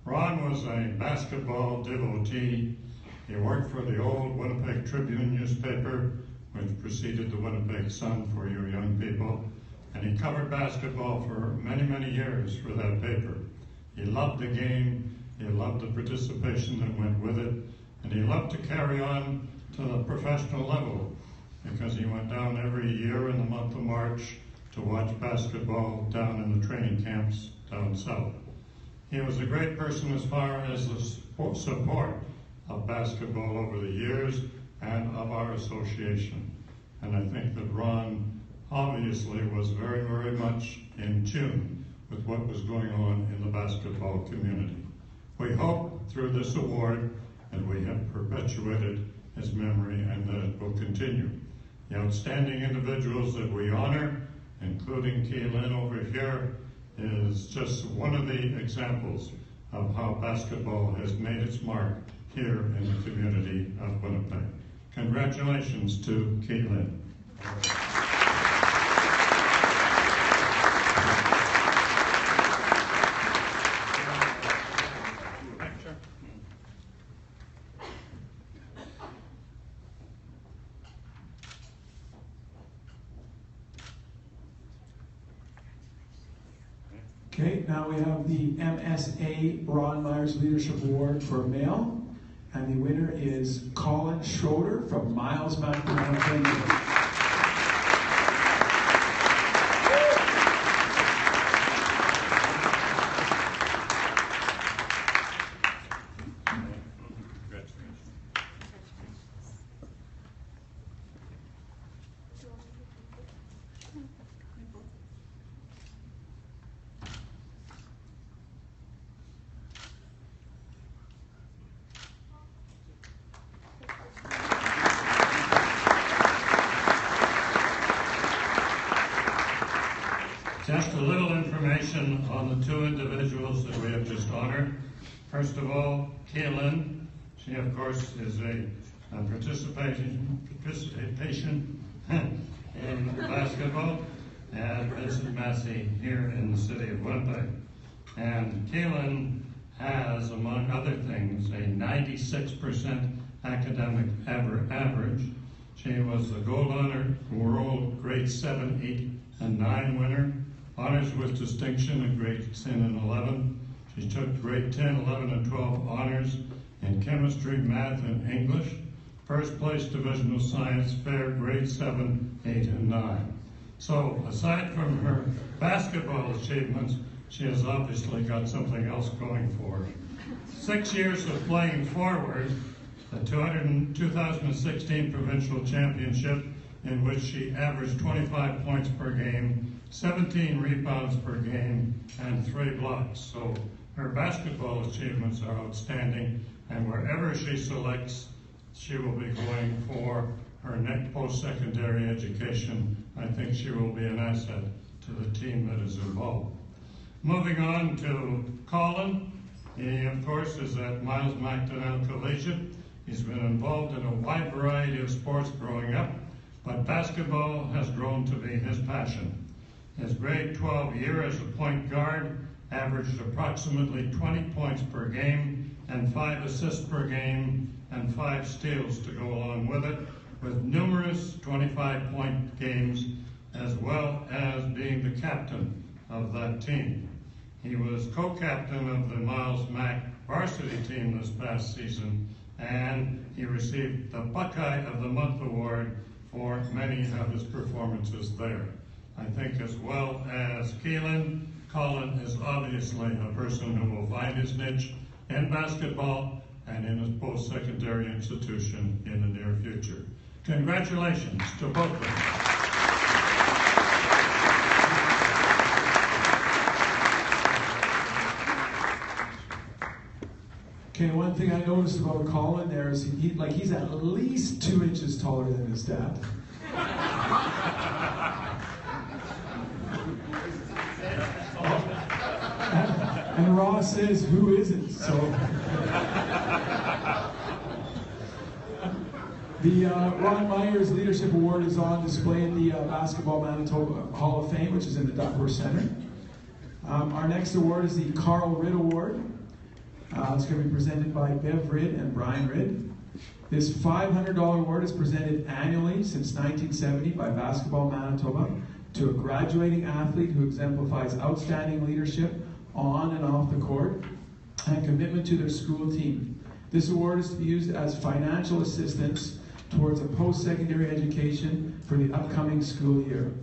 Ron was a basketball devotee. He worked for the old Winnipeg Tribune newspaper, which preceded the Winnipeg Sun for your young people, and he covered basketball for many, many years for that paper. He loved the game, he loved the participation that went with it, and he loved to carry on to the professional level, because he went down every year in the month of March to watch basketball down in the training camps down south. He was a great person as far as the support of basketball over the years and of our association. And I think that Ron obviously was very, very much in tune with what was going on in the basketball community. We hope through this award that we have perpetuated his memory and that it will continue. The outstanding individuals that we honor, including Kaylin over here, is just one of the examples of how basketball has made its mark here in the community of Winnipeg. Congratulations to Caitlin. Okay, now we have the MSA Ron Myers Leadership Award for male. And the winner is Colin Schroeder from Miles Mountain, Manitoba. Just a little information on the two individuals that we have just honored. First of all, Kaylin. She, of course, is a participation in basketball at Vincent Massey here in the city of Winnipeg. And Kaylin has, among other things, a 96% academic average. She was the gold honor world grade 7, 8, and 9 winner, honors with distinction in grades 10 and 11. She took grade 10, 11, and 12 honors in chemistry, math, and English. First place divisional science fair, grade 7, 8, and 9. So aside from her basketball achievements, she has obviously got something else going for her. 6 years of playing forward, the 2016 provincial championship, in which she averaged 25 points per game, 17 rebounds per game, and 3 blocks. So her basketball achievements are outstanding, and wherever she selects, she will be going for her next post-secondary education. I think she will be an asset to the team that is involved. Moving on to Colin. He, of course, is at Miles MacDonell Collegiate. He's been involved in a wide variety of sports growing up, but basketball has grown to be his passion. His grade 12 year as a point guard averaged approximately 20 points per game and 5 assists per game and 5 steals to go along with it, with numerous 25-point games, as well as being the captain of that team. He was co-captain of the Miles Mac varsity team this past season, and he received the Buckeye of the Month award for many of his performances there. I think, as well as Keelan, Colin is obviously a person who will find his niche in basketball and in his post-secondary institution in the near future. Congratulations to both of them. Okay, one thing I noticed about Colin there is he's at least 2 inches taller than his dad. And Ross says, who isn't? So the Ron Myers Leadership Award is on display in the Basketball Manitoba Hall of Fame, which is in the Duckworth Center. Our next award is the Carl Ridd Award. It's going to be presented by Bev Ridd and Brian Ridd. This $500 award is presented annually since 1970 by Basketball Manitoba to a graduating athlete who exemplifies outstanding leadership on and off the court and commitment to their school team. This award is to be used as financial assistance towards a post-secondary education for the upcoming school year.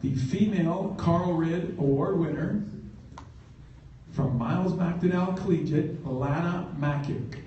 The female Carl Ridd Award winner from Miles MacDonell Collegiate, Lana Makic.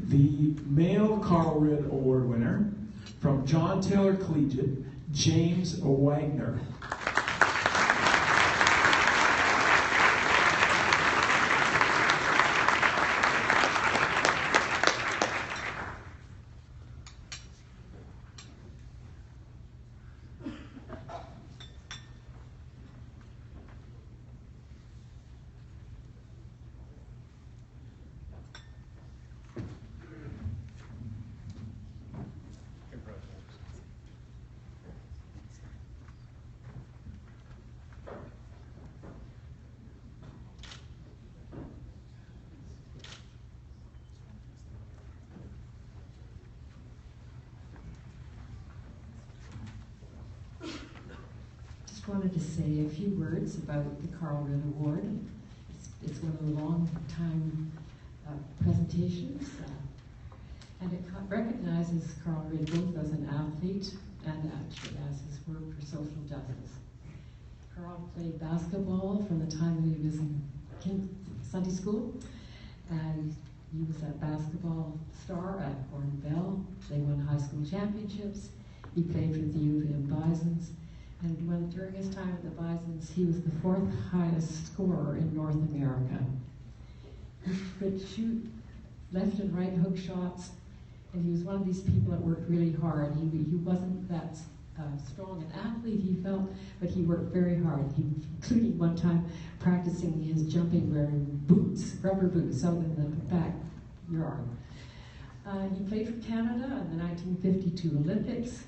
The male Carl Ridd Award winner from John Taylor Collegiate, James Wagner. Wanted to say a few words about the Carl Ridd Award. It's one of the long-time presentations, and it recognizes Carl Ridd both as an athlete and actually as his work for social justice. Carl played basketball from the time he was in Sunday school, and he was a basketball star at Cornbell. They won high school championships. He played with the U of M Bisons. And during his time at the Bisons, he was the 4th highest scorer in North America. He could shoot left and right hook shots, and he was one of these people that worked really hard. He wasn't that strong an athlete he felt, but he worked very hard. Including one time practicing his jumping wearing boots, rubber boots, out in the backyard. He played for Canada in the 1952 Olympics.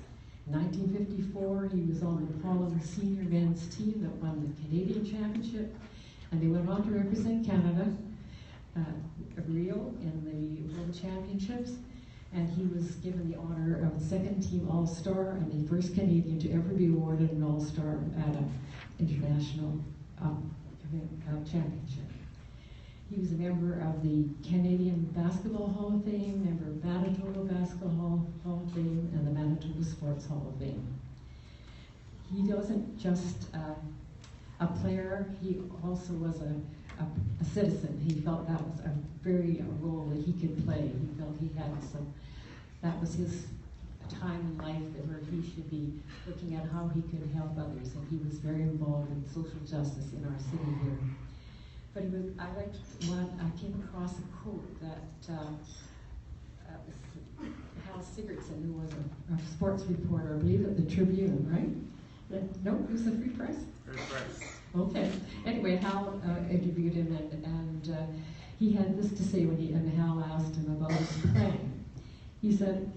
In 1954, he was on the Holland senior men's team that won the Canadian Championship, and they went on to represent Canada at Rio in the World Championships. And he was given the honor of second team All-Star and the first Canadian to ever be awarded an All-Star at an international championship. He was a member of the Canadian Basketball Hall of Fame, member of Manitoba Basketball Hall of Fame, and the Manitoba Sports Hall of Fame. He wasn't just a player, he also was a citizen. He felt that was a role that he could play. He felt he had that was his time in life where he should be looking at how he could help others, and he was very involved in social justice in our city here. But I came across a quote that Hal Sigurdsson, who was a sports reporter, I believe at the Tribune, right? No, it was the Free Press? Free Press. Okay. Anyway, Hal interviewed him, and he had this to say when Hal asked him about his playing. He said,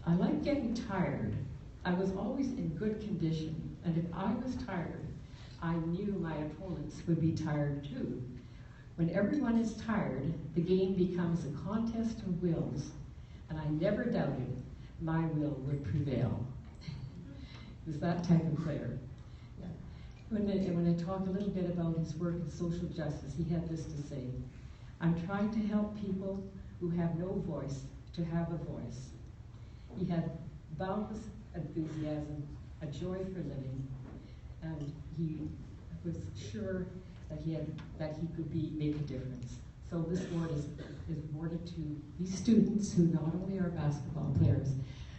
"I like getting tired. I was always in good condition, and if I was tired, I knew my opponents would be tired too. When everyone is tired, the game becomes a contest of wills, and I never doubted my will would prevail." He was that type of player. Yeah. When I talk a little bit about his work in social justice, he had this to say: "I'm trying to help people who have no voice to have a voice." He had boundless enthusiasm, a joy for living, and he was sure that he could make a difference. So this award is awarded to these students who not only are basketball players,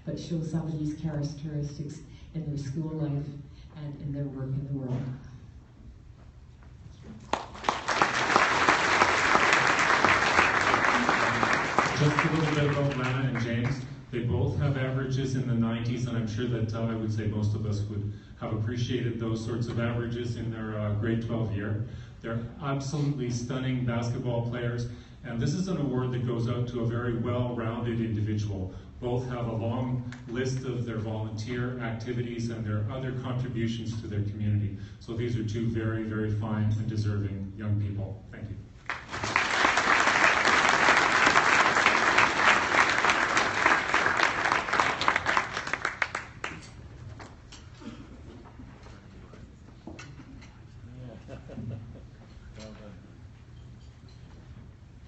but show some of these characteristics in their school life and in their work in the world. Just a little bit about Lana and James. They both have averages in the 90s, and I'm sure that I would say most of us would have appreciated those sorts of averages in their grade 12 year. They're absolutely stunning basketball players, and this is an award that goes out to a very well-rounded individual. Both have a long list of their volunteer activities and their other contributions to their community. So these are two very, very fine and deserving young people. Thank you.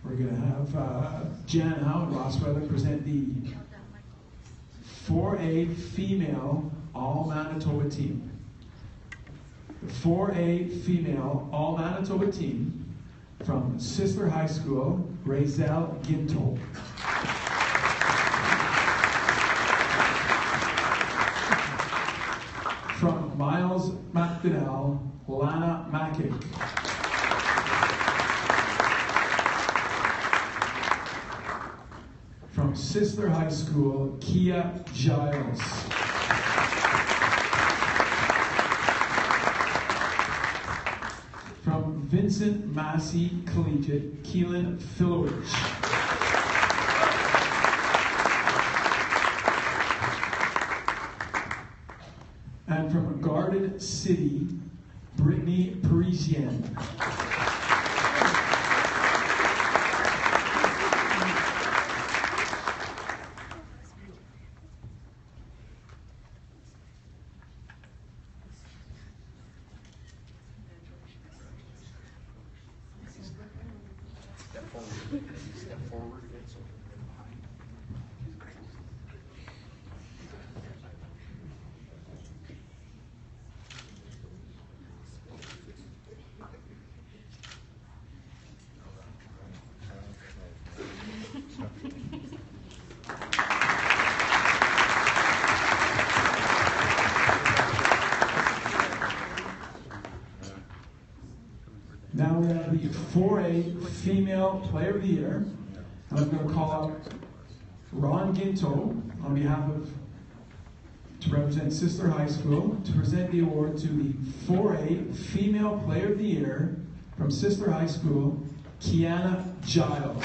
We're going to have Jan Howe and Ross Weather present the 4A female All-Manitoba team. The 4A female All-Manitoba team from Sisler High School, Razel Ginto. From Miles McDonnell, Lana Mackey. From Sisler High School, Kia Giles. From Vincent Massey Collegiate, Keelan Filowich. And from Garden City, Brittany Parisian. Now we have the 4A Female Player of the Year. And I'm going to call up Ron Ginto on behalf of to represent Sister High School, to present the award to the 4A Female Player of the Year from Sister High School, Kiana Giles.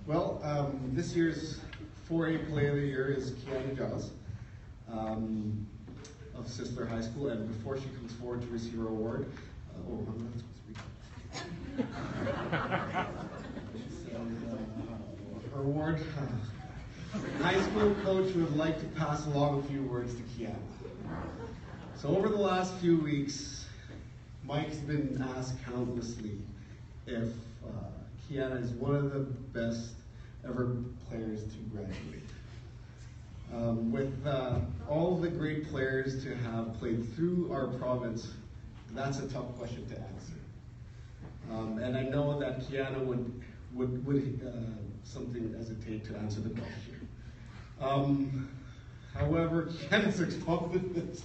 Well, this year's 4A Player of the Year is Kiana Giles of Sister High School, and before she comes forward to receive her award, I'm not supposed to be. Her award, high school coach would like to pass along a few words to Kiana. So over the last few weeks, Mike's been asked countlessly if Kiana is one of the best ever players to graduate. With all the great players to have played through our province, that's a tough question to answer. And I know that Kiana would something hesitate to answer the question. However, Kiana's accomplishments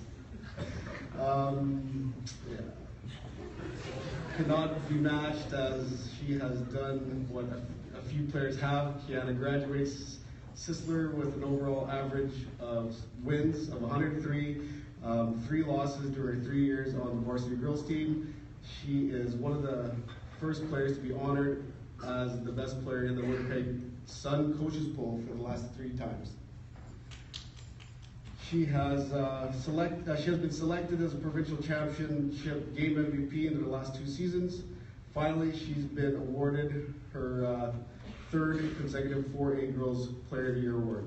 cannot be matched, as she has done what a few players have. Kiana graduates Sisler with an overall average of wins of 103, 3 losses during 3 years on the varsity girls team. She is one of the first players to be honored as the best player in the Winnipeg Sun Coaches Poll for the last 3 times. She has been selected as a provincial championship game MVP in the last 2 seasons. Finally, she's been awarded her 3rd consecutive 4A Girls Player of the Year award.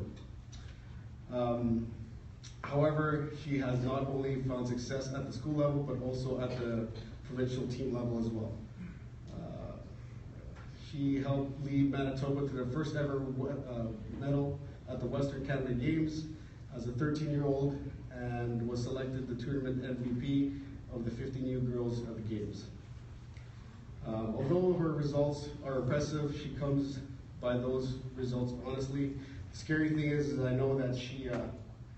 However, she has not only found success at the school level, but also at the provincial team level as well. She helped lead Manitoba to their first ever medal at the Western Canada Games as a 13-year-old, and was selected the tournament MVP of the 15U Girls at the Games. Although her results are impressive, she comes by those results honestly. The scary thing is I know that she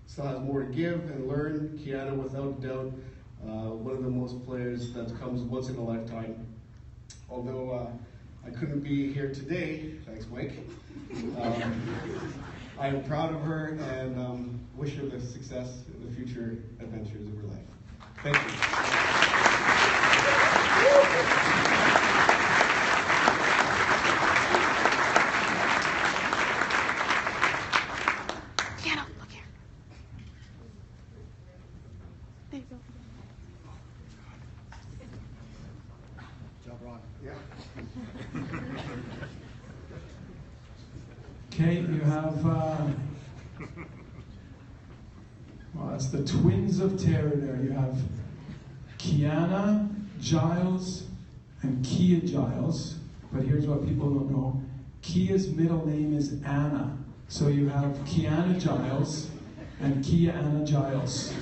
still has more to give and learn. Kiana, without doubt, one of the most players that comes once in a lifetime. Although I couldn't be here today, thanks Mike, I am proud of her and wish her the success in the future adventures of her life. Thank you. Okay, you have, well, that's the twins of terror there. You have Kiana Giles and Kia Giles, but here's what people don't know. Kia's middle name is Anna. So you have Kiana Giles and Kia Anna Giles.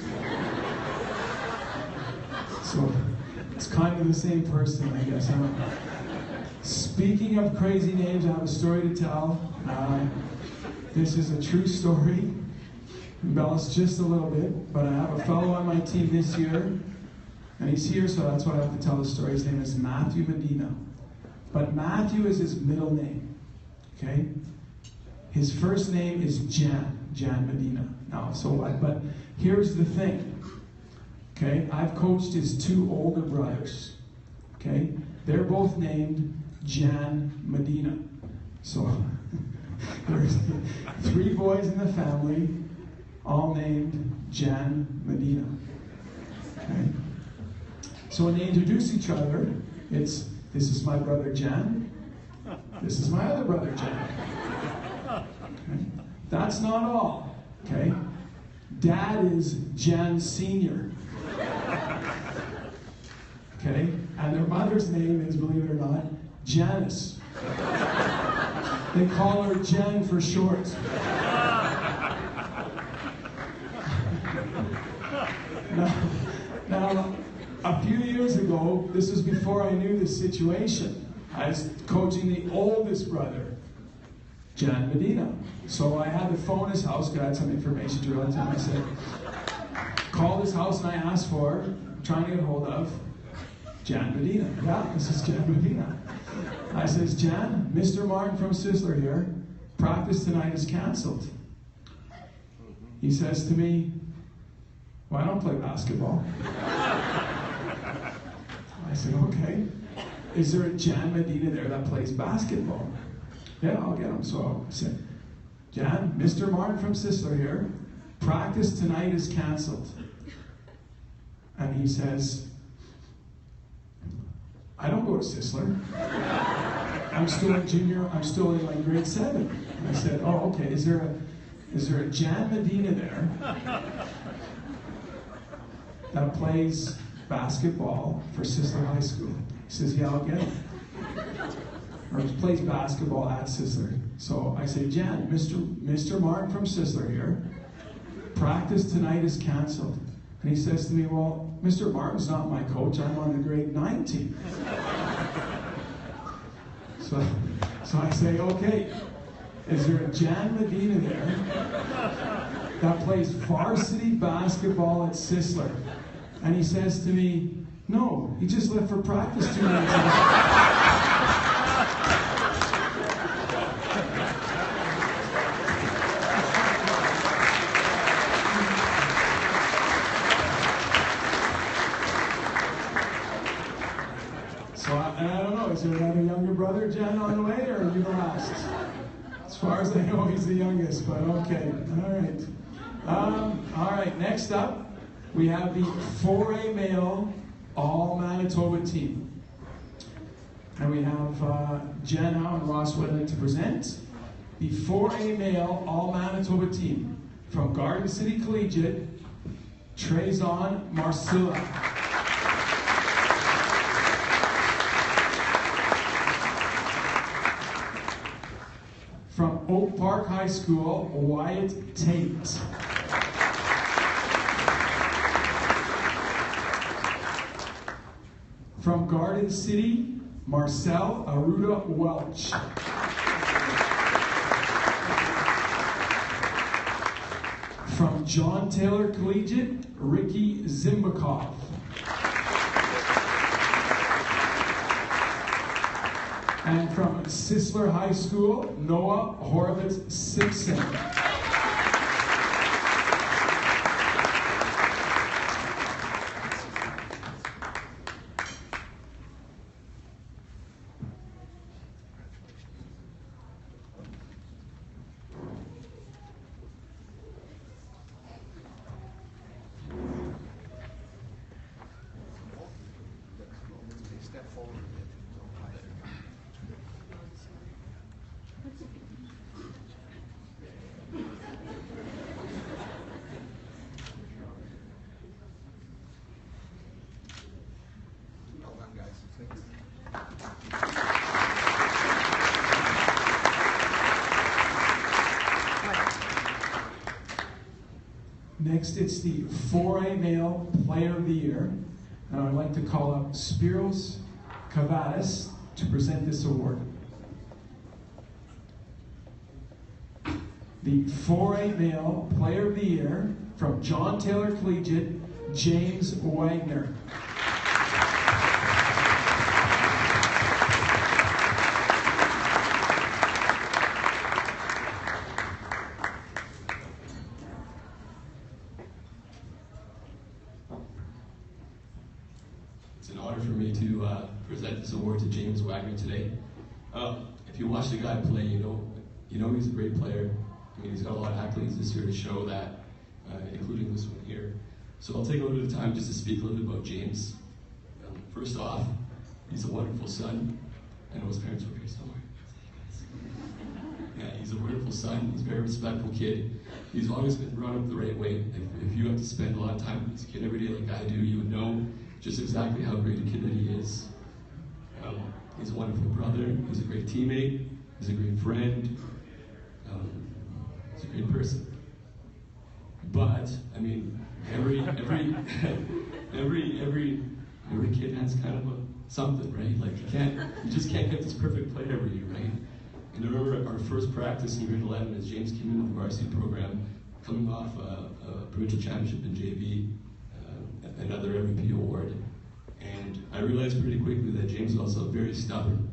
So it's kind of the same person, I guess. Speaking of crazy names, I have a story to tell. This is a true story, embellished just a little bit, but I have a fellow on my team this year, and he's here, so that's why I have to tell the story. His name is Matthew Medina. But Matthew is his middle name, okay? His first name is Jan Medina. Now, so what? But here's the thing, okay? I've coached his 2 older brothers, okay? They're both named Jan Medina. So there's 3 boys in the family, all named Jan Medina. Okay? So when they introduce each other, it's, this is my brother Jan, this is my other brother Jan. Okay? That's not all, okay? Dad is Jan Sr. Okay? And their mother's name is, believe it or not, Janice. They call her Jen for short. Now, a few years ago, this was before I knew this situation, I was coaching the oldest brother, Jan Medina. So I had to phone his house, got some information to him, and I said, called his house and I asked for, trying to get hold of, Jan Medina. Yeah, this is Jan Medina. I says, Jan, Mr. Martin from Sisler here. Practice tonight is canceled. He says to me, well, I don't play basketball. I said, okay. Is there a Jan Medina there that plays basketball? Yeah, I'll get him. So I said, Jan, Mr. Martin from Sisler here. Practice tonight is canceled. And he says, I don't go to Sisler. I'm still in like grade 7. And I said, oh, okay, is there a Jan Medina there that plays basketball for Sisler High School? He says, yeah, I'll get him. Or plays basketball at Sisler. So I say, Jan, Mr. Martin from Sisler here. Practice tonight is canceled. And he says to me, well, Mr. Martin's not my coach. I'm on the grade 9 team. So I say, okay, is there a Jan Medina there that plays varsity basketball at Sisler? And he says to me, no, he just left for practice 2 nights ago. Is there another younger brother, Jen, on the way, or are you the last? As far as I know, he's the youngest, but okay. All right, next up, we have the 4A male All-Manitoba team. And we have Jen Howe and Ross Whitland to present the 4A male All-Manitoba team from Garden City Collegiate, Trezon Marcilla. From Oak Park High School, Wyatt Tate. From Garden City, Marcel Aruda Welch. From John Taylor Collegiate, Ricky Zimbakov. And from Sisler High School, Noah Horowitz Simpson. Step forward. Next, it's the 4A Male Player of the Year. And I'd like to call up Spiros Kavadas to present this award. The 4A Male Player of the Year from John Taylor Collegiate, James Wagner. It's an honor for me to present this award to James Wagner today. If you watch the guy play, you know he's a great player. I mean, he's got a lot of accolades this year to show that, including this one here. So I'll take a little bit of time just to speak a little bit about James. First off, he's a wonderful son. I know his parents were here somewhere. Yeah, he's a wonderful son. He's a very respectful kid. He's always been brought up the right way. If you have to spend a lot of time with this kid every day like I do, you would know just exactly how great a kid that he is. He's a wonderful brother. He's a great teammate. He's a great friend. He's a great person. But I mean, every kid has kind of something, right? Like you just can't get this perfect player every year, right? And I remember our first practice in grade 11 as James came into the varsity program, coming off a provincial championship in JV. another MVP award. And I realized pretty quickly that James was also very stubborn.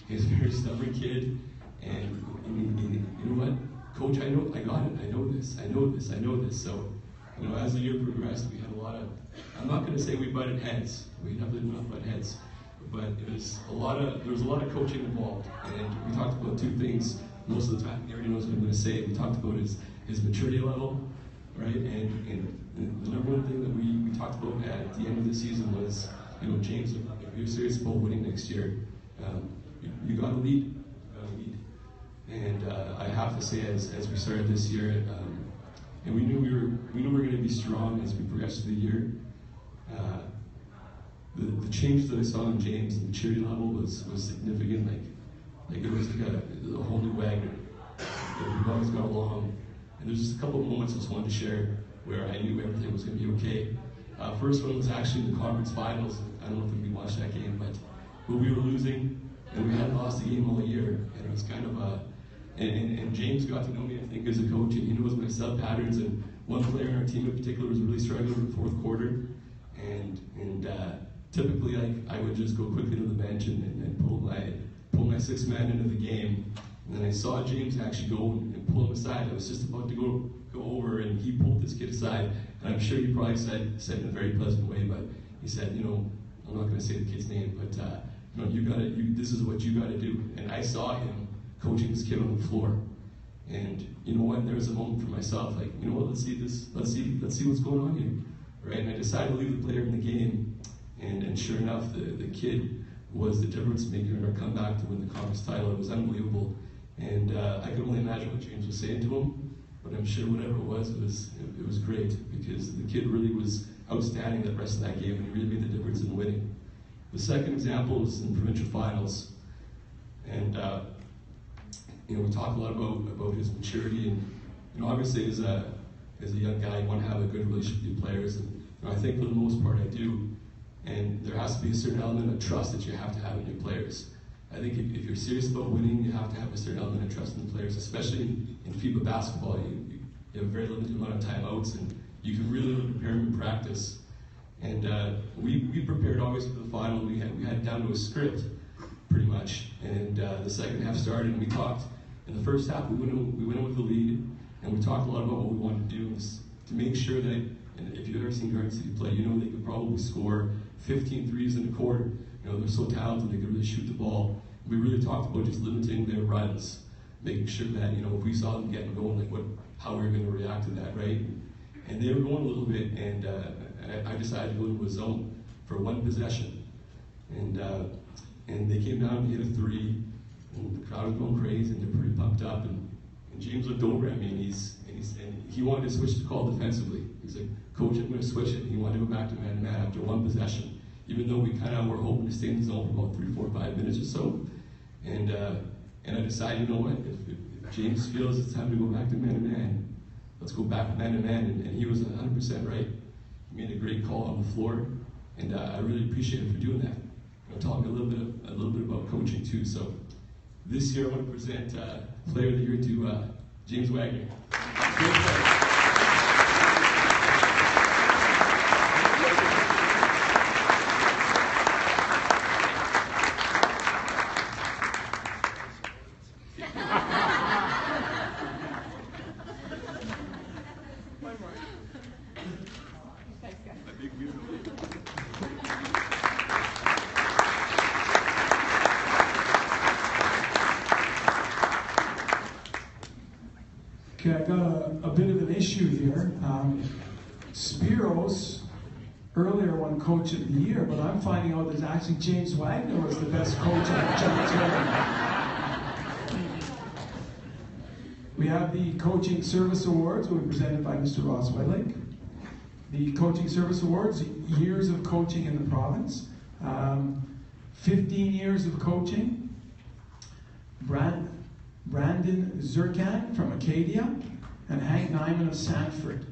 He's a very stubborn kid, and you know what? Coach, I got it, I know this. So, you know, as the year progressed, we had a lot of, I'm not going to say we butted heads, we definitely did not butt heads, but there was a lot of coaching involved, and we talked about two things most of the time. He already knows what I'm going to say. We talked about his maturity level, right? And the number one thing that we talked about at the end of the season was, you know, James, if you're serious about winning next year, you got to lead. And I have to say, as we started this year, and we knew we were going to be strong as we progressed through the year. The change that I saw in James, the maturity level was significant. Like it was like a whole new Wagner. We've always got along. And there's just a couple of moments I just wanted to share where I knew everything was going to be okay. First one was actually the conference finals. I don't know if you watched that game, but we were losing, and we hadn't lost a game all year. And it was kind of and James got to know me, I think, as a coach, and he knows my sub patterns. And one player in our team in particular was really struggling in the fourth quarter, and typically, I would just go quickly to the bench and pull my sixth man into the game. And then I saw James actually go and pull him aside. I was just about to go over, and he pulled this kid aside. And I'm sure he probably said in a very pleasant way, but he said, you know, I'm not going to say the kid's name, but you know, this is what you got to do. And I saw him coaching this kid on the floor. And you know what? There was a moment for myself, like, you know what? Let's see what's going on here, right? And I decided to leave the player in the game. And sure enough, the kid was the difference maker in our comeback to win the conference title. It was unbelievable. And I could only imagine what James was saying to him, but I'm sure whatever it was great, because the kid really was outstanding the rest of that game, and he really made the difference in winning. The second example is in provincial finals. And you know, we talk a lot about his maturity, and you know, obviously as a young guy, you want to have a good relationship with your players, and you know, I think for the most part I do. And there has to be a certain element of trust that you have to have in your players. I think if you're serious about winning, you have to have a certain element of trust in the players, especially in FIBA basketball. You have a very limited amount of timeouts, and you can really prepare them in practice. And we prepared always for the final. We had down to a script, pretty much. And the second half started, and we talked. In the first half, we went in with the lead, and we talked a lot about what we wanted to do to make sure that, and if you've ever seen Garden City play, you know they could probably score 15 threes in a quarter. You know, they're so talented, they could really shoot the ball. We really talked about just limiting their runs, making sure that, you know, if we saw them getting going, like how we were going to react to that, right? And they were going a little bit, and I decided to go into a zone for one possession. And they came down and hit a three, and the crowd was going crazy, and they're pretty pumped up. And James looked over at me, and he wanted to switch the call defensively. He's like, Coach, I'm going to switch it. And he wanted to go back to man-to-man after one possession, even though we kind of were hoping to stay in the zone for about 3, 4, 5 minutes or so. And I decided, you know what, if James feels it's time to go back to man-to-man, let's go back to man-to-man. And he was 100% right. He made a great call on the floor, and I really appreciate him for doing that. I'm talking a little bit about coaching too. So this year I want to present Player of the Year to James Wagner. Okay, I got a bit of an issue here. Spiros earlier won Coach of the Year, but I'm finding out that actually James Wagner was the best coach on the job. We have the Coaching Service Awards, will be presented by Mr. Ross Whitelake. The Coaching Service Awards, years of coaching in the province, 15 years of coaching. Brandon Zirkan from Acadia, and Hank Nyman of Sanford.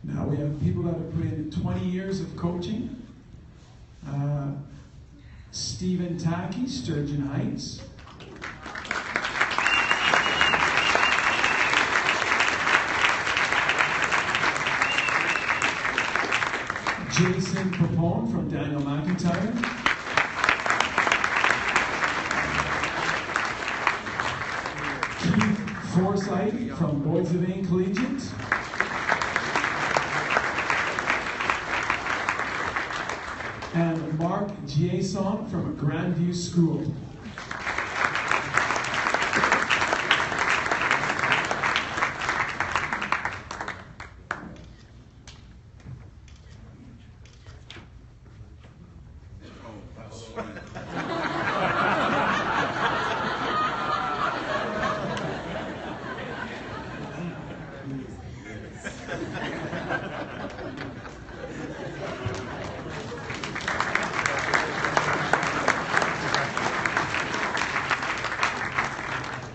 Now we have people that have put in 20 years of coaching. Stephen Tacky, Sturgeon Heights. Jason Papone from Daniel McIntyre. Keith Forsyth from Boys of Ain Collegiate. And Mark Giason from Grandview School.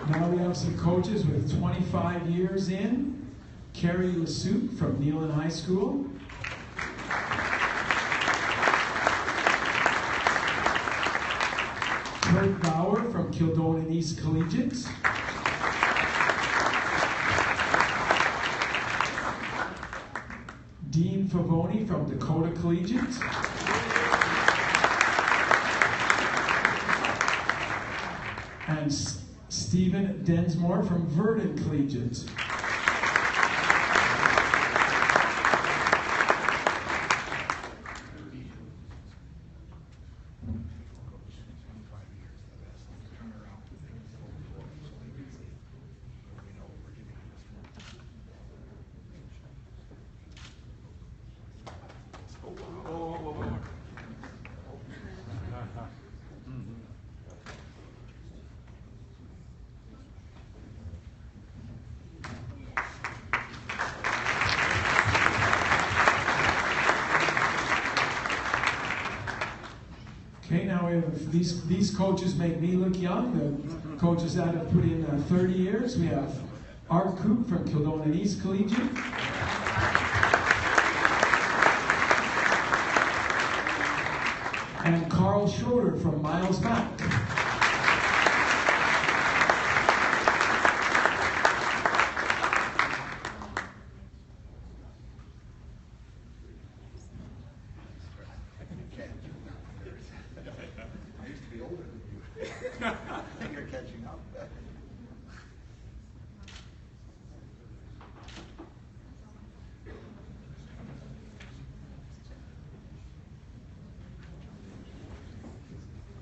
Now we have some coaches with 25 years in. Carrie Lasoup from Neelan High School. Kurt Bauer from Kildonan East Collegiate. Dean Favoni from Dakota Collegiate. And Stephen Densmore from Verdon Collegiate. Okay, now we have these coaches make me look young. The coaches that have put in 30 years. We have Art Coop from Kildonan East Collegiate. And Carl Schroeder from Miles Back. You're catching up.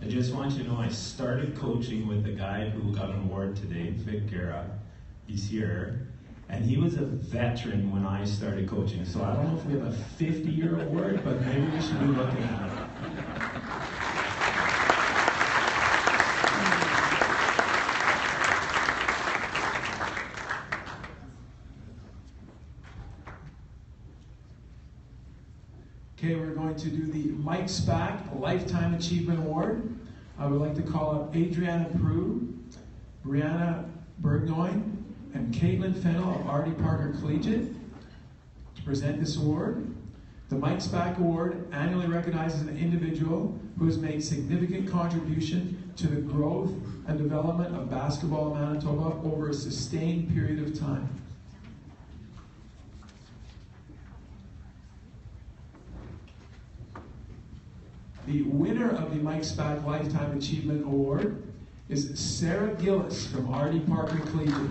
I just want you to know I started coaching with a guy who got an award today, Vic Guerra. He's here. And he was a veteran when I started coaching. So I don't know if we have a 50-year award, but maybe we should be looking at it. Okay, we're going to do the Mike Spack Lifetime Achievement Award. I would like to call up Adriana Prue, Brianna Bergnoin, and Caitlin Fennell of Artie Parker Collegiate to present this award. The Mike Spack Award annually recognizes an individual who has made significant contribution to the growth and development of basketball in Manitoba over a sustained period of time. The winner of the Mike Spack Lifetime Achievement Award is Sarah Gillis from Artie Parker Collegiate.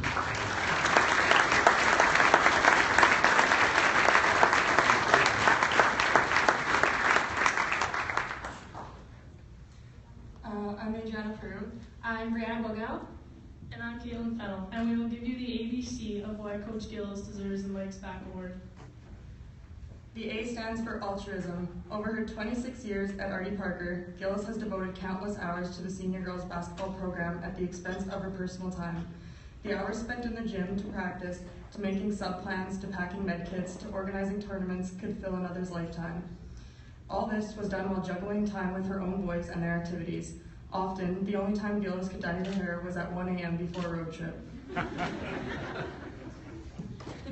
I'm Adriana Prue. I'm Brianna Bogow. And I'm Caitlin Fennell. And we will give you the ABC of why Coach Gillis deserves the Mike Spack Award. The A stands for altruism. Over her 26 years at Artie Parker, Gillis has devoted countless hours to the senior girls basketball program at the expense of her personal time. The hours spent in the gym to practice, to making sub-plans, to packing med kits, to organizing tournaments could fill another's lifetime. All this was done while juggling time with her own boys and their activities. Often, the only time Gillis could dye her hair was at 1 a.m. before a road trip. The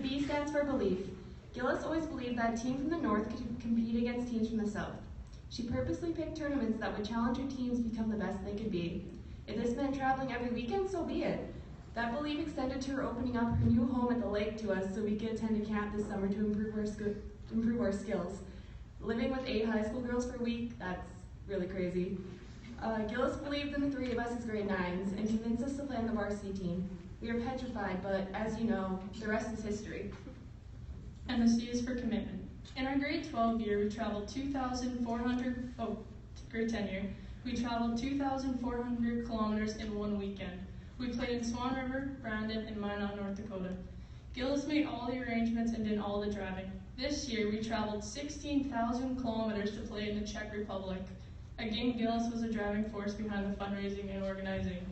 B stands for belief. Gillis always believed that a team from the north could compete against teams from the south. She purposely picked tournaments that would challenge her teams to become the best they could be. If this meant traveling every weekend, so be it. That belief extended to her opening up her new home at the lake to us so we could attend a camp this summer to improve our skills. Living with 8 high school girls for a week, that's really crazy. Gillis believed in the 3 of us as grade 9s and convinced us to play on the varsity team. We are petrified, but as you know, the rest is history. And the C is for commitment. In our grade 12 year, we traveled 2,400, grade 10 year, we traveled 2,400 kilometers in 1 weekend. We played in Swan River, Brandon, and Minot, North Dakota. Gillis made all the arrangements and did all the driving. This year, we traveled 16,000 kilometers to play in the Czech Republic. Again, Gillis was a driving force behind the fundraising and organizing.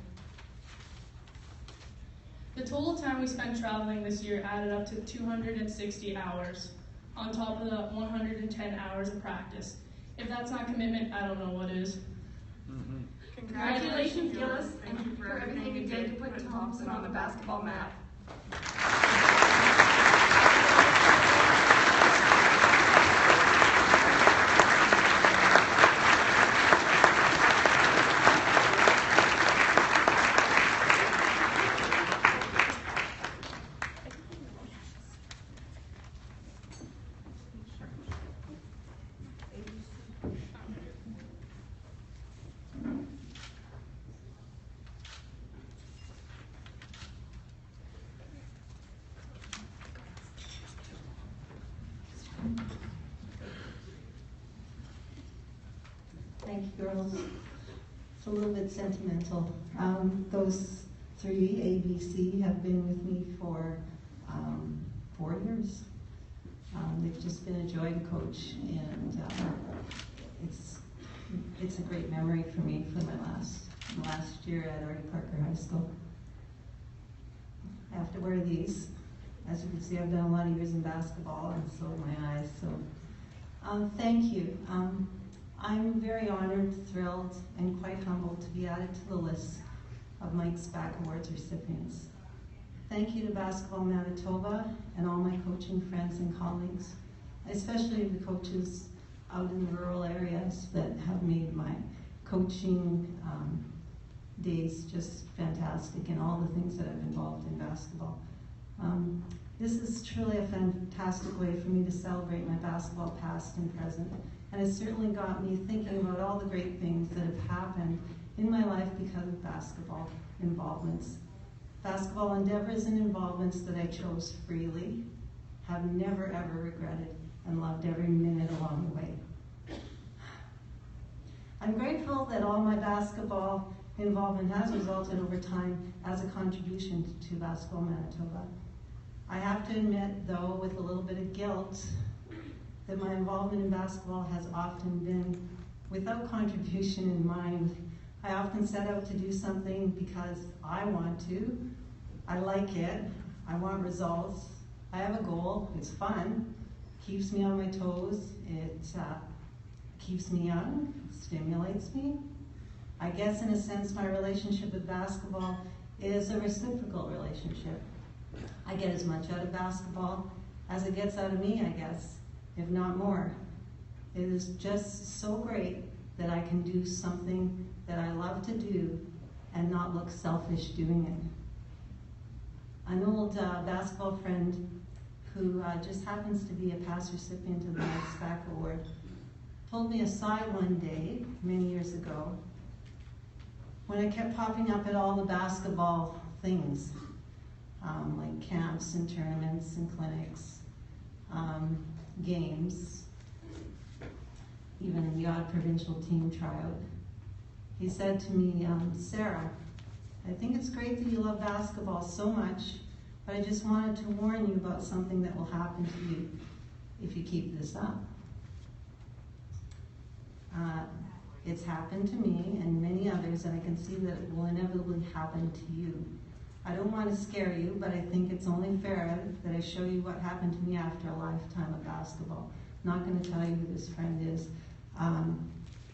The total time we spent traveling this year added up to 260 hours, on top of the 110 hours of practice. If that's not commitment, I don't know what is. Congratulations, Gillis. Thank you for everything you did to put Thompson on the basketball map. Thank you, girls. It's a little bit sentimental. Those 3, A, B, C, have been with me for 4 years. They've just been a joy to coach, and it's a great memory for me for my last year at Artie Parker High School. I have to wear these. As you can see, I've done a lot of years in basketball, and so have my eyes. So, thank you. I'm very honored, thrilled, and quite humbled to be added to the list of Mike's Back Awards recipients. Thank you to Basketball Manitoba and all my coaching friends and colleagues, especially the coaches out in the rural areas that have made my coaching days just fantastic, and all the things that I've involved in basketball. This is truly a fantastic way for me to celebrate my basketball past and present, and it's certainly got me thinking about all the great things that have happened in my life because of basketball involvements. Basketball endeavors and involvements that I chose freely, have never ever regretted, and loved every minute along the way. I'm grateful that all my basketball involvement has resulted over time as a contribution to Basketball Manitoba. I have to admit, though, with a little bit of guilt, that my involvement in basketball has often been without contribution in mind. I often set out to do something because I want to, I like it, I want results, I have a goal, it's fun, keeps me on my toes, it keeps me young, stimulates me. I guess in a sense my relationship with basketball is a reciprocal relationship. I get as much out of basketball as it gets out of me, I guess, if not more. It is just so great that I can do something that I love to do and not look selfish doing it. An old basketball friend who just happens to be a past recipient of the Mike's Back Award told me aside one day, many years ago, when I kept popping up at all the basketball things, like camps and tournaments and clinics, games, even the odd provincial team tryout. He said to me, Sarah, I think it's great that you love basketball so much, but I just wanted to warn you about something that will happen to you if you keep this up. It's happened to me and many others, and I can see that it will inevitably happen to you. I don't want to scare you, but I think it's only fair that I show you what happened to me after a lifetime of basketball. I'm not going to tell you who this friend is,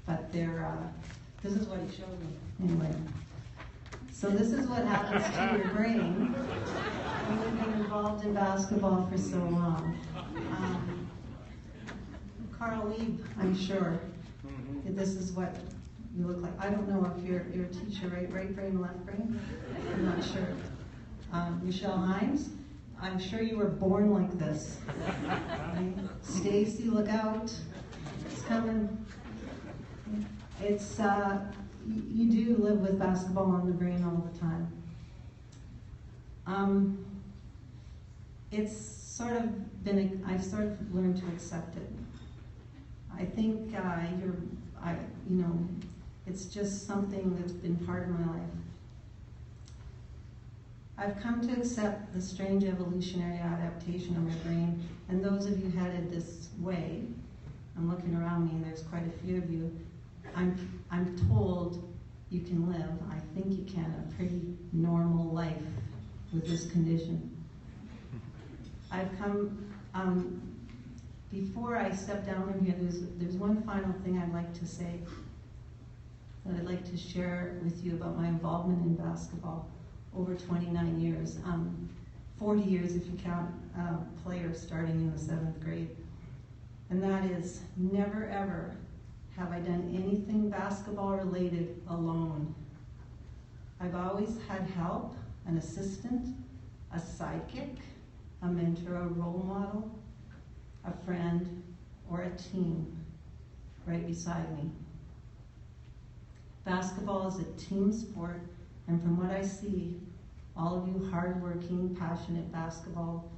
but this is what he showed me. Anyway, So this is what happens to your brain when you've been involved in basketball for so long. Carl Lieb, I'm sure that this is what you look like. I don't know if you're a teacher, right brain, left brain? I'm not sure. Michelle Himes, I'm sure you were born like this. Right? Stacy, look out. It's coming. It's, you do live with basketball on the brain all the time. It's sort of been, I've sort of learned to accept it. I think it's just something that's been part of my life. I've come to accept the strange evolutionary adaptation of my brain, and those of you headed this way, I'm looking around me and there's quite a few of you, I'm told you can live, I think you can, a pretty normal life with this condition. I've come, before I step down from here, there's one final thing I'd like to say that I'd like to share with you about my involvement in basketball over 29 years, 40 years if you count players starting in the 7th grade. And that is, never ever have I done anything basketball related alone. I've always had help, an assistant, a sidekick, a mentor, a role model, a friend, or a team right beside me. Basketball is a team sport, and from what I see, all of you hardworking, passionate basketball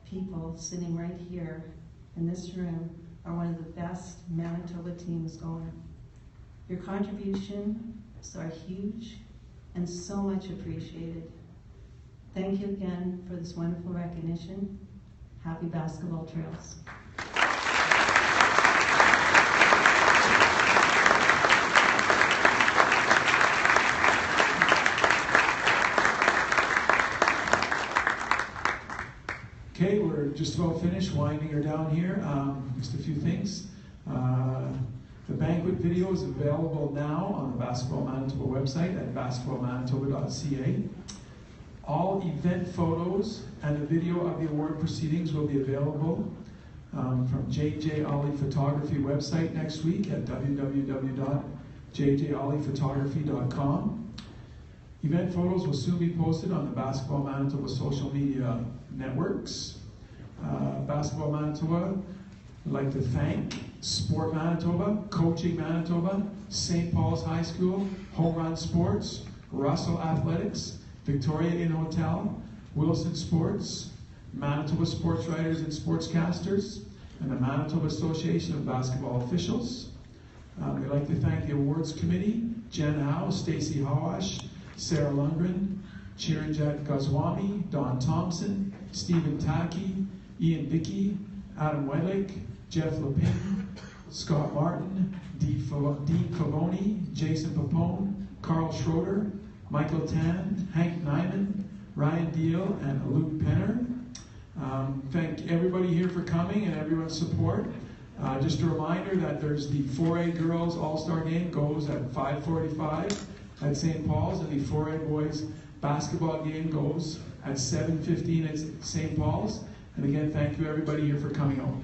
people sitting right here in this room are one of the best Manitoba teams going. Your contributions are huge and so much appreciated. Thank you again for this wonderful recognition. Happy basketball trails. Okay, we're just about finished, winding her down here. Just a few things. The Banquet video is available now on the Basketball Manitoba website at basketballmanitoba.ca. All event photos and a video of the award proceedings will be available from JJ Ollie Photography website next week at www.jjolliephotography.com. Event photos will soon be posted on the Basketball Manitoba social media networks. Basketball Manitoba would like to thank Sport Manitoba, Coaching Manitoba, St. Paul's High School, Home Run Sports, Russell Athletics, Victoria Inn Hotel, Wilson Sports, Manitoba Sports Writers and Sportscasters, and the Manitoba Association of Basketball Officials. We'd like to thank the Awards Committee, Jen Howe, Stacy Hawash, Sarah Lundgren, Chiranjit Goswami, Don Thompson, Stephen Taki, Ian Dickey, Adam Whitelake, Jeff Lepin, Scott Martin, Dean Favoni, Jason Papone, Carl Schroeder, Michael Tan, Hank Nyman, Ryan Deal, and Luke Penner. Thank everybody here for coming and everyone's support. Just a reminder that there's the 4A Girls All-Star Game goes at 5:45 at St. Paul's, and the 4A Boys Basketball Game goes at 7:15 at St. Paul's. And again, thank you everybody here for coming out.